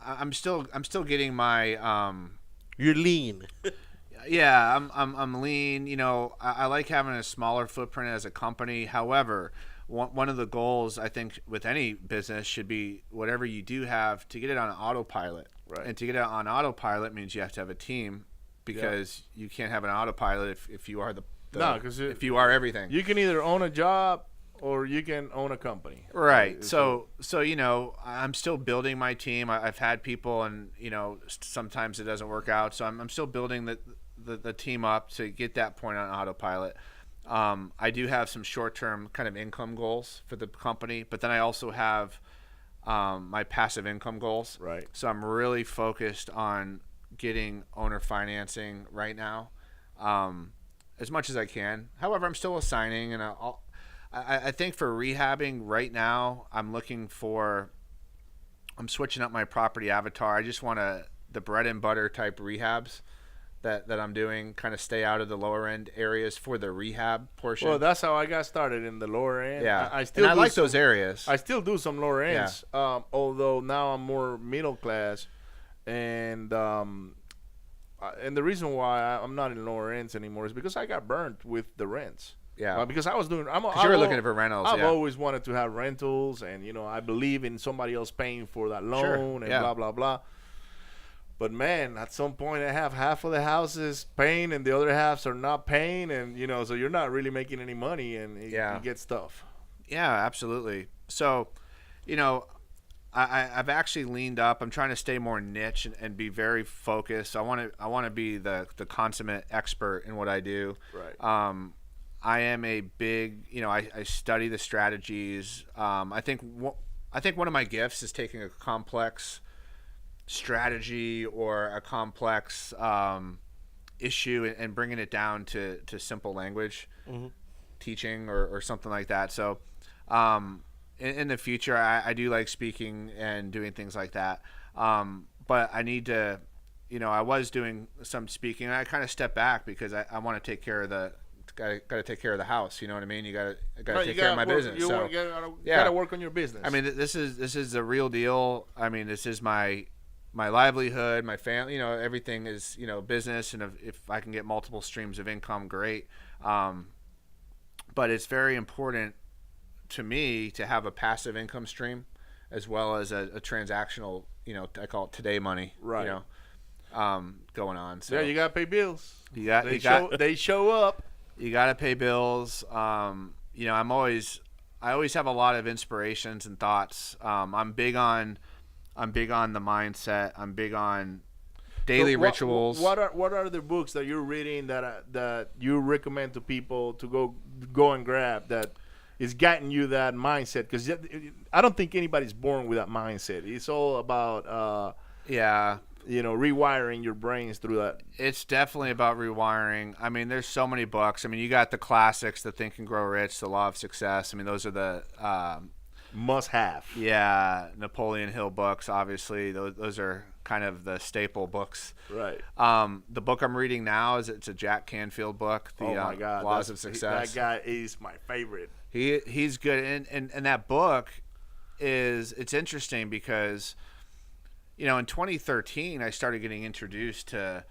I'm still getting my. You're lean. Yeah, I'm lean. I like having a smaller footprint as a company. However, one of the goals, I think, with any business should be whatever you do have to get it on autopilot. Right. And to get it on autopilot means you have to have a team, because you can't have an autopilot if you are if you are everything. You can either own a job or you can own a company. Right. So I'm still building my team. I've had people, and sometimes it doesn't work out. So I'm still building the team up to get that point on autopilot. I do have some short-term kind of income goals for the company, but then I also have my passive income goals. Right. So I'm really focused on getting owner financing right now, as much as I can. However, I'm still assigning, and I think for rehabbing right now, I'm switching up my property avatar. I just want the bread and butter type rehabs that I'm doing, kind of stay out of the lower end areas for the rehab portion. Well, that's how I got started, in the lower end. Yeah, I like those areas. I still do some lower ends, although now I'm more middle class, and the reason why I'm not in lower ends anymore is because I got burnt with the rents. Yeah, because I was doing. You were looking for rentals. I've always wanted to have rentals, and I believe in somebody else paying for that loan, and blah blah blah. But man, at some point, I have half of the houses paying, and the other halves are not paying, and so you're not really making any money, and you get tough. Yeah, absolutely. So, I've actually leaned up. I'm trying to stay more niche and be very focused. I want to be the consummate expert in what I do. Right. I am a big, I study the strategies. I think one of my gifts is taking a complex strategy or a complex issue and bringing it down to simple language, teaching or something like that. So in the future, I do like speaking and doing things like that. But I need to, I was doing some speaking, and I kind of stepped back because I want to take care of got to take care of the house. You know what I mean? You got to take care of my business. You got to work on your business. I mean, this is the real deal. I mean, this is my livelihood, my family, everything is, business. And if I can get multiple streams of income, great. But it's very important to me to have a passive income stream as well as a transactional, I call it today money, right. Going on. So you got to pay bills. They show up. You got to pay bills. I always have a lot of inspirations and thoughts. I'm big on the mindset. I'm big on daily rituals. What are the books that you're reading that you recommend to people to go and grab that is getting you that mindset? Because I don't think anybody's born with that mindset. It's all about rewiring your brains through that. It's definitely about rewiring. I mean, there's so many books. I mean, you got the classics, The Think and Grow Rich, The Law of Success. I mean, those are the must have. Yeah, Napoleon Hill books, obviously. Those are kind of the staple books. Right. The book I'm reading now it's a Jack Canfield book, The oh my God, Laws of Success. That guy is my favorite. He's good, and that book it's interesting because in 2013 I started getting introduced to,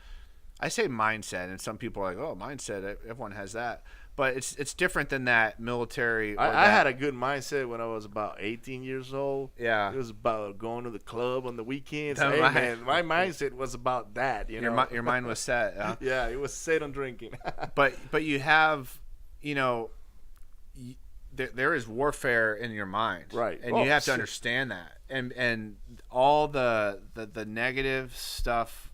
I say mindset, and some people are like, oh, mindset, everyone has that. But it's different than that military. I had a good mindset when I was about 18 years old. Yeah. It was about going to the club on the weekends. My mindset was about that. Your mind was set. Huh? Yeah, it was set on drinking. but you have, there is warfare in your mind. Right. And you have to understand that. And all the negative stuff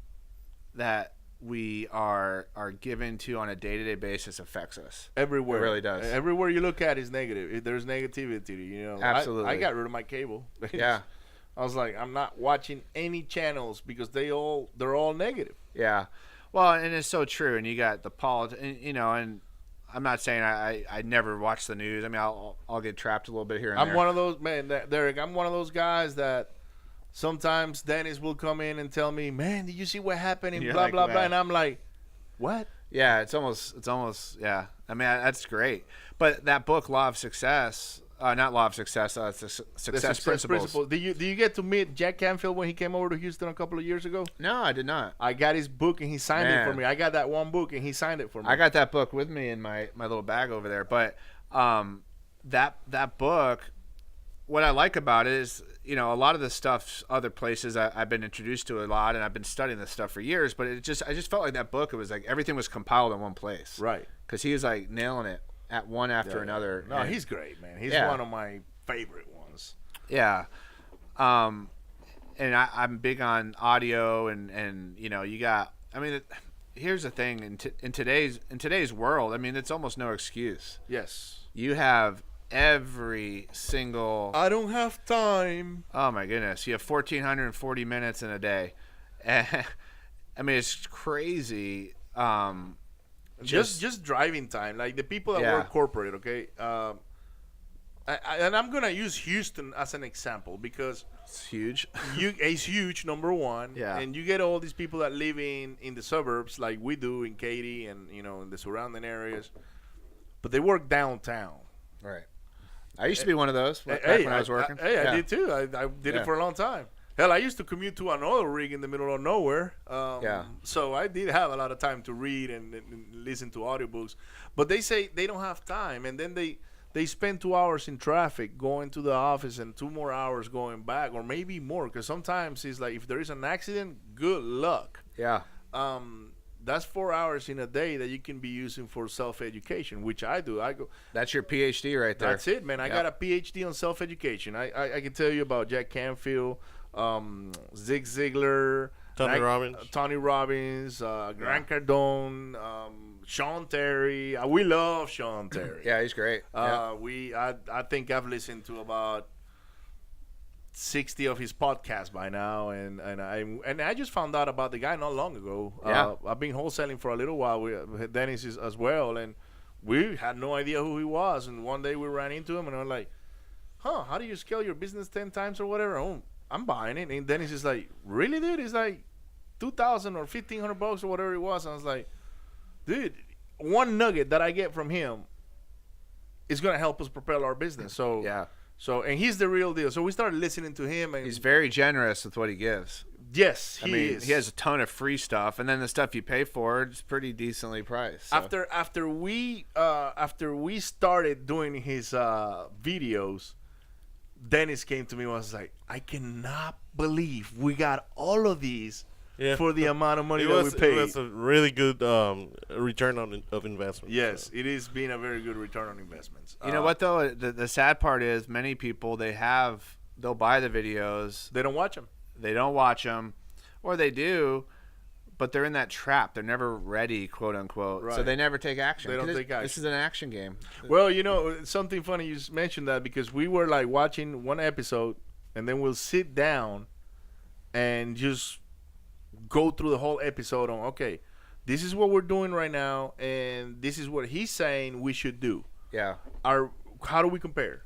that we are given to on a day-to-day basis affects us. Everywhere. It really does. Everywhere you look at is negative. There's negativity, you know. Absolutely. I got rid of my cable. Yeah. I was like, I'm not watching any channels because they're all negative. Yeah. Well, and it's so true. And you got the politics, you know, and I'm not saying I never watch the news. I mean, I'll get trapped a little bit here and there. I'm one of those, man, Derek, I'm one of those guys that sometimes Dennis will come in and tell me, man, did you see what happened in blah, like, blah, man. blah. And I'm like, what? Yeah, it's almost, yeah. I mean, that's great. But that book, Law of Success, not Law of Success, Success Principles. Do you get to meet Jack Canfield when he came over to Houston a couple of years ago? No, I did not. I got his book and he signed it for Man. me. I got that one book and he signed it for me. I got that book with me in my little bag over there. But that book, what I like about it is, you know, a lot of the stuff other places I've been introduced to a lot, and I've been studying this stuff for years. But I just felt like that book, it was like everything was compiled in one place. Right. Because he was like nailing it at one after another. No, and, he's great, man. He's Yeah. one of my favorite ones. Yeah. And I'm big on audio and you know, you got, I mean, here's the thing in today's world, I mean, it's almost no excuse. Yes. You have every single, I don't have time. oh my goodness, you have 1,440 minutes in a day. I mean, it's crazy. Just driving time. Like the people that Yeah. work corporate, okay? And I'm going to use Houston as an example because It's huge. it's huge, number one. Yeah. And you get all these people that live in the suburbs like we do in Katy and, you know, in the surrounding areas. But they work downtown. Right. I used to be one of those back Hey, when I was working. I did too. I did Yeah. it for a long time. Hell, I used to commute to another rig in the middle of nowhere. Yeah. So I did have a lot of time to read and listen to audiobooks. But they say they don't have time. And then they spend 2 hours in traffic going to the office and 2 more hours going back, or maybe more. Because sometimes it's like if there is an accident, good luck. Yeah. That's 4 hours in a day that you can be using for self-education, which I do. I go. That's your PhD right there. That's it, man. I Yep. got a PhD on self-education. I can tell you about Jack Canfield, Zig Ziglar, Tony Robbins. Tony Robbins, Grant Cardone, Sean Terry. We love Sean Terry. Yeah, he's great. Yeah. I think I've listened to about 60 of his podcasts by now, and I just found out about the guy not long ago. Yeah. I've been wholesaling for a little while with Dennis as well, and we had no idea who he was. And one day we ran into him, and I'm like, "Huh? How do you scale your business 10 times or whatever?" Oh, I'm buying it. And Dennis is like, "Really, dude? It's like $2,000 or $1,500 or whatever it was." And I was like, "Dude, one nugget that I get from him is gonna help us propel our business." So Yeah. So, and he's the real deal. So we started listening to him, and He's very generous with what he gives. yes, I mean, he has a ton of free stuff, and then the stuff you pay for is pretty decently priced. So. After we started doing his videos, Dennis came to me and was like, "I cannot believe we got all of these for the amount of money that we paid." It was a really good return of investment. Yes, it is being a very good return on investments. You know what though? The sad part is many people they'll buy the videos, They don't watch them. they don't watch them, or they do, but they're in that trap. They're never ready, quote unquote. So Right. they never take action. They don't 'Cause take action. This is an action game. Well, you know, something funny, you just mentioned that because we were like watching one episode and then we'll sit down and just go through the whole episode on, okay, this is what we're doing right now and this is what he's saying we should do. Yeah. How do we compare?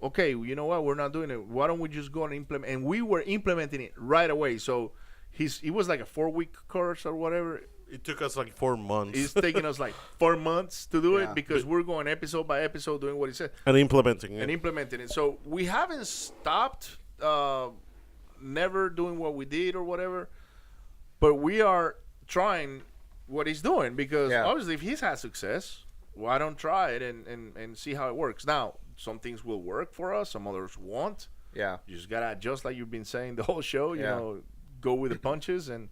Okay, you know what? We're not doing it. Why don't we just go and implement? And we were implementing it right away. So it was like a 4-week course or whatever. It took us like 4 months. It's taking us like 4 months to do Yeah. it because we're going episode by episode doing what he said. and implementing it. And implementing it. So we haven't stopped never doing what we did or whatever, but we are trying what he's doing because Yeah. obviously if he's had success, why don't try it and see how it works. Now, some things will work for us, some others won't. Yeah. You just gotta adjust, like you've been saying the whole show, you Yeah. know, go with the punches and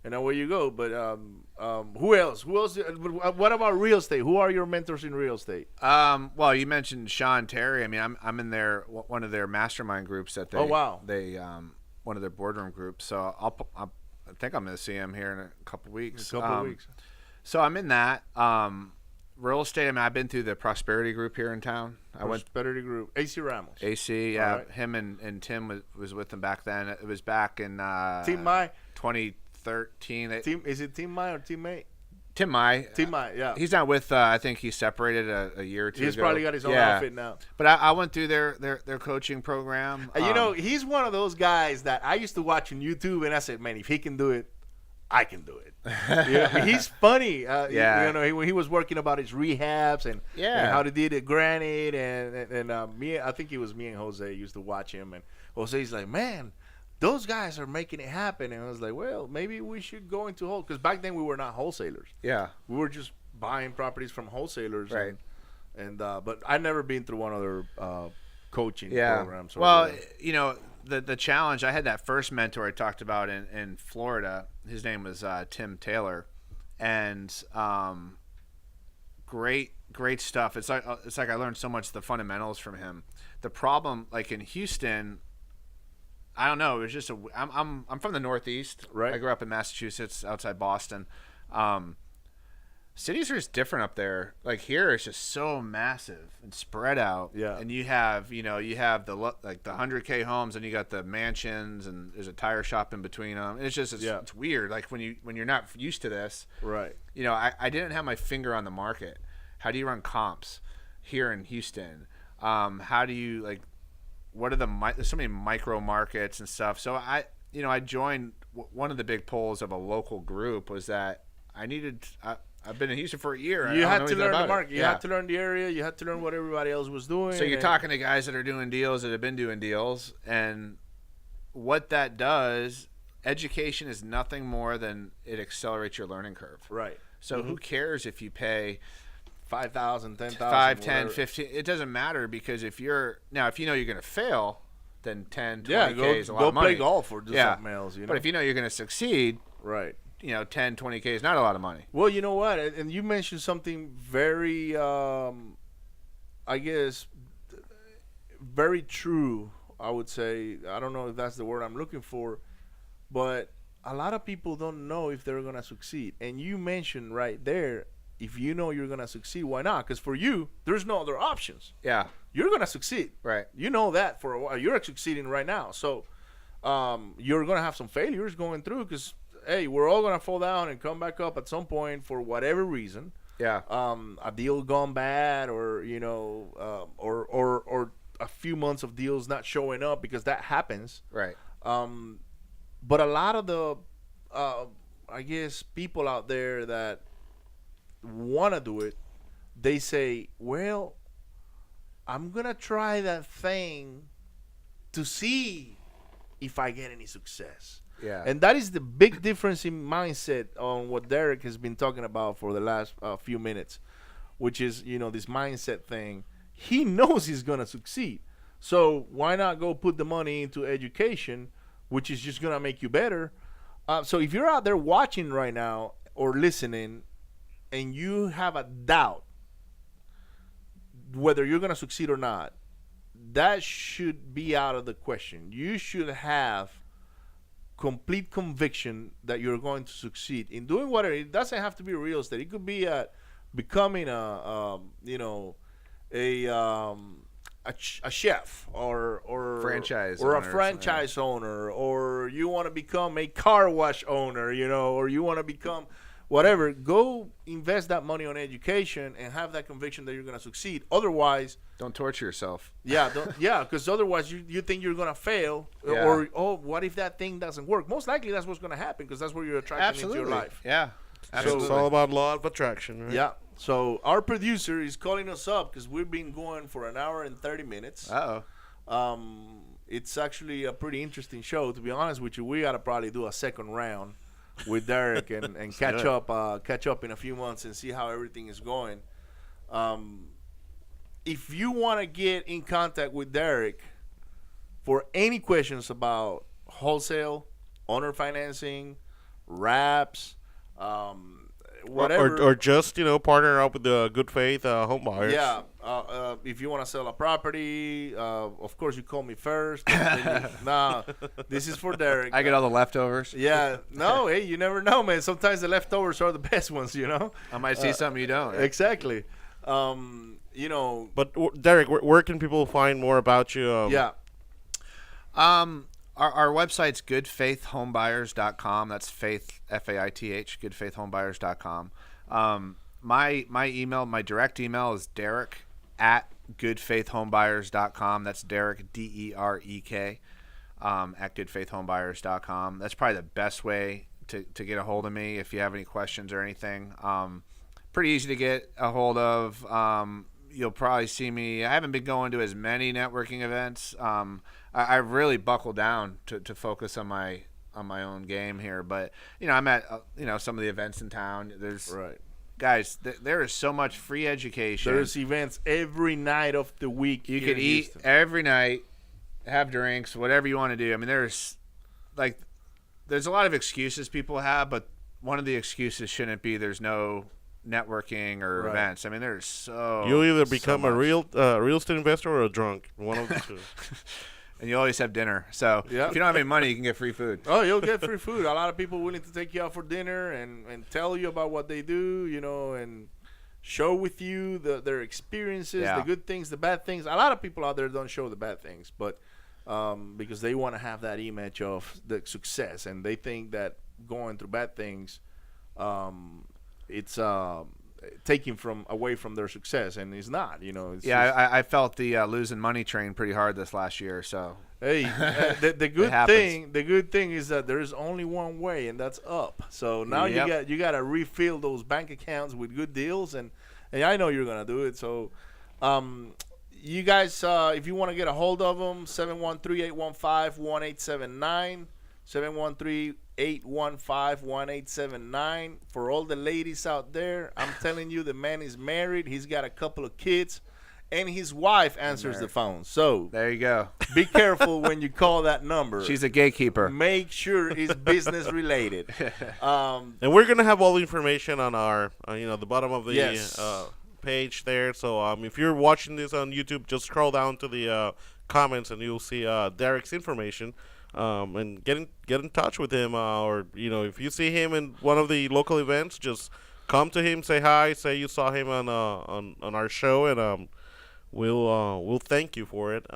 away you go. But who else? What about real estate? Who are your mentors in real estate? Well, you mentioned Sean Terry. I mean, I'm in one of their mastermind groups that they. Oh, wow. They one of their boardroom groups. So I think I'm going to see him here in a couple weeks. Weeks. So I'm in that. Real estate, I mean, I've been through the Prosperity Group here in town. Prosperity Group. AC Ramos. AC, yeah. Right. Him and Tim was with them back then. It was back in Team Mai. 2013. Is it Team Mai or Team Mate? Tim Mai. Team Mai, yeah. He's not with, I think he separated a year or two He's ago. probably got his own outfit now. But I went through their coaching program. You know, he's one of those guys that I used to watch on YouTube, and I said, man, if he can do it, I can do it. Yeah, he's funny. Yeah. You know, when he was working about his rehabs and how they did it, granted, and me, I think it was me and Jose used to watch him, and Jose's like, man, those guys are making it happen, and I was like, well, maybe we should go into wholesale, because back then we were not wholesalers. Yeah, we were just buying properties from wholesalers, right? And but I've never been through one of their coaching programs. Well, you know. The challenge, I had that first mentor I talked about in Florida. His name was Tim Taylor, and great stuff. It's like I learned so much the fundamentals from him. The problem, like in Houston, I don't know. It was just I'm from the Northeast. Right. I grew up in Massachusetts, outside Boston. Cities are just different up there. Like here, it's just so massive and spread out. Yeah. And you have the 100K homes, and you got the mansions, and there's a tire shop in between them. It's just it's weird. Like when you're not used to this. Right. You know, I didn't have my finger on the market. How do you run comps here in Houston? How do you what are there's so many micro markets and stuff. So I joined one of the big polls of a local group was that I've been in Houston for a year. You had to learn the market. You had to learn the area. You had to learn what everybody else was doing. So you're talking to guys that are doing deals, that have been doing deals, and what that does, education is nothing more than it accelerates your learning curve. Right. So who cares if you pay $5,000, $10,000, 5, 10, 15? It doesn't matter, because if you know you're going to fail, then 10, 20K is a lot of money. Go play golf or do something else. You know? But if you know you're going to succeed, right. 10, 20K is not a lot of money. Well, you know what? And you mentioned something very, I guess, very true, I would say. I don't know if that's the word I'm looking for, but a lot of people don't know if they're going to succeed. And you mentioned right there, if you know you're going to succeed, why not? Because for you, there's no other options. Yeah. You're going to succeed. Right. You know that for a while. You're succeeding right now. So you're going to have some failures going through, because hey, we're all gonna fall down and come back up at some point for whatever reason. Yeah. A deal gone bad, or or a few months of deals not showing up, because that happens. Right. But a lot of the, I guess, people out there that want to do it, they say, well, I'm gonna try that thing to see if I get any success. Yeah. And that is the big difference in mindset on what Derek has been talking about for the last few minutes, which is, this mindset thing. He knows he's going to succeed. So why not go put the money into education, which is just going to make you better? So if you're out there watching right now or listening and you have a doubt whether you're going to succeed or not, that should be out of the question. You should have complete conviction that you're going to succeed in doing whatever. It doesn't have to be real estate. It could be becoming a chef or franchise or a owner franchise owner, or you want to become a car wash owner, or you want to become whatever. Go invest that money on education and have that conviction that you're going to succeed. Otherwise, don't torture yourself. Yeah, because otherwise you think you're going to fail, or what if that thing doesn't work? Most likely that's what's going to happen, because that's where you're attracting into your life. Yeah, absolutely. It's all about law of attraction, right? Yeah. So our producer is calling us up because we've been going for an hour and 30 minutes. It's actually a pretty interesting show, to be honest with you. We got to probably do a second round with Derek and catch up in a few months and see how everything is going. If you want to get in contact with Derek for any questions about wholesale, owner financing, wraps, whatever, or just partner up with the good faith home buyers. Yeah, if you want to sell a property, of course you call me first. Nah, this is for Derek. I get all the leftovers. Yeah, no, hey, you never know, man. Sometimes the leftovers are the best ones, you know. I might see something you don't. Exactly. You know. But Derek, where can people find more about you? Yeah. Our website's goodfaithhomebuyers.com. That's faith, F-A-I-T-H, goodfaithhomebuyers.com. My email, my direct email is Derek at goodfaithhomebuyers.com. That's Derek, D-E-R-E-K, at goodfaithhomebuyers.com. That's probably the best way to get a hold of me if you have any questions or anything. Pretty easy to get a hold of. You'll probably see me. I haven't been going to as many networking events. I really buckled down to focus on my own game here. But I'm at some of the events in town. There's guys. There is so much free education. There's events every night of the week. You could eat every night, have drinks, whatever you want to do. I mean, there's a lot of excuses people have, but one of the excuses shouldn't be there's no networking or events. I mean, there's you'll either become a real estate investor or a drunk, one of the two. And you always have dinner. So if you don't have any money, you can get free food. Oh, you'll get free food. A lot of people willing to take you out for dinner and tell you about what they do, and show with you their experiences, the good things, the bad things. A lot of people out there don't show the bad things, but because they want to have that image of the success, and they think that going through bad things, it's taking away from their success, and it's not. It's I felt the losing money train pretty hard this last year. So hey, the good thing is that there is only one way, and that's up. So now you got to refill those bank accounts with good deals, and I know you're gonna do it. So you guys, if you want to get a hold of them, 713-815-1879, 713-815-1879. For all the ladies out there, I'm telling you, the man is married. He's got a couple of kids, and his wife answers the phone. So there you go. Be careful when you call that number. She's a gatekeeper. Make sure it's business related. And we're gonna have all the information on our, the bottom of the page there. So if you're watching this on YouTube, just scroll down to the comments, and you'll see Derek's information. And get in touch with him, or if you see him in one of the local events, just come to him, say hi, say you saw him on our show, and we'll thank you for it.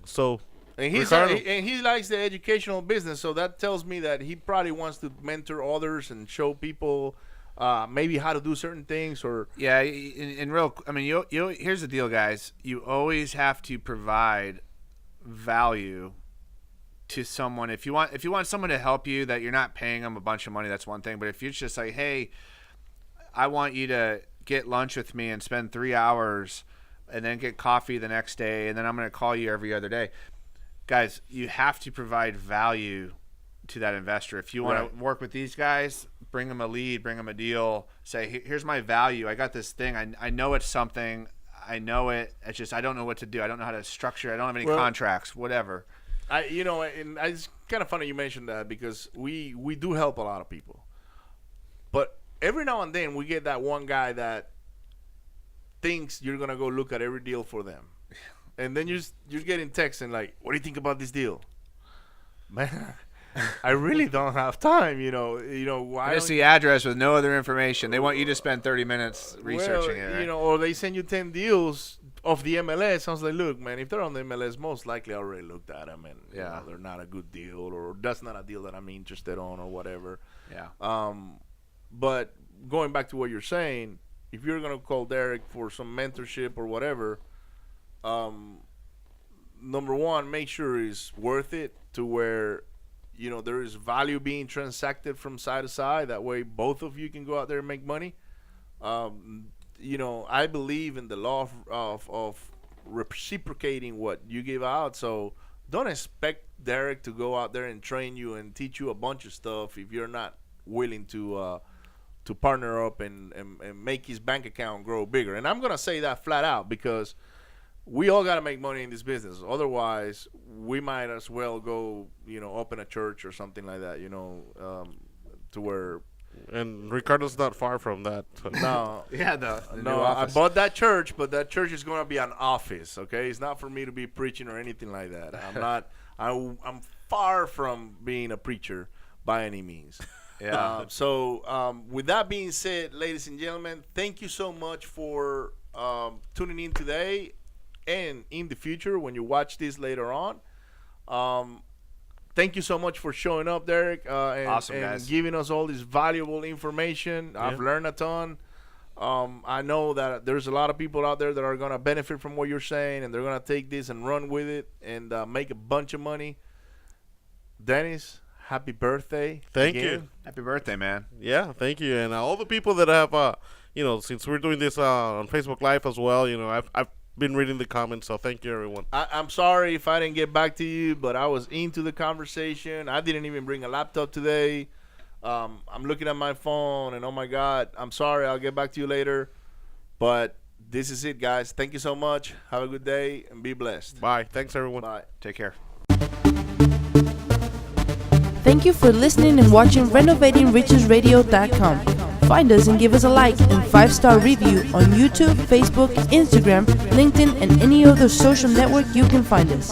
So and he likes the educational business, so that tells me that he probably wants to mentor others and show people maybe how to do certain things, or in real. I mean, you here's the deal, guys. You always have to provide value to someone. If you want someone to help you, that you're not paying them a bunch of money, that's one thing. But if you're just like, hey, I want you to get lunch with me and spend 3 hours and then get coffee the next day, and then I'm going to call you every other day. Guys, you have to provide value to that investor. If you want to work with these guys, bring them a lead, bring them a deal, say, here's my value. I got this thing. I know it's something. I know it. It's just I don't know what to do. I don't know how to structure it. I don't have any contracts, whatever. And it's kind of funny you mentioned that, because we do help a lot of people, but every now and then we get that one guy that thinks you're gonna go look at every deal for them, and then you're getting texts and like, what do you think about this deal, man? I really don't have time. Why? Just the address with no other information. They want you to spend 30 minutes researching it. Right? Or they send you 10 deals of the MLS. I was like, look, man, if they're on the MLS, most likely I already looked at them, and they're not a good deal, or that's not a deal that I'm interested on, or whatever. Yeah. But going back to what you're saying, if you're gonna call Derek for some mentorship or whatever, number one, make sure it's worth it, to where there is value being transacted from side to side. That way, both of you can go out there and make money. I believe in the law of reciprocating what you give out. So don't expect Derek to go out there and train you and teach you a bunch of stuff if you're not willing to partner up and make his bank account grow bigger. And I'm gonna say that flat out, because we all got to make money in this business. Otherwise, we might as well go, open a church or something like that, to where And Ricardo's not far from that. No. Yeah, the new No, I office. bought that church, but that church is going to be an office. Okay, it's not for me to be preaching or anything like that. I'm not. I'm far from being a preacher by any means. Yeah. With that being said, ladies and gentlemen, thank you so much for tuning in today and in the future when you watch this later on. Thank you so much for showing up, Derek, Awesome, and guys. giving us all this valuable information. I've learned a ton. I know that there's a lot of people out there that are going to benefit from what you're saying, and they're going to take this and run with it and make a bunch of money. Dennis, happy birthday. Thank again. you. Happy birthday, man. Yeah, thank you. And all the people that have, since we're doing this on Facebook Live as well, I've been reading the comments, so thank you, everyone. I'm sorry if I didn't get back to you, but I was into the conversation. I didn't even bring a laptop today. I'm looking at my phone, and oh my God, I'm sorry. I'll get back to you later. But this is it, guys. Thank you so much. Have a good day, and be blessed. Bye. Thanks, everyone. Bye. Take care. Thank you for listening and watching RenovatingRichesRadio.com. Find us and give us a like and 5-star review on YouTube, Facebook, Instagram, LinkedIn, and any other social network you can find us.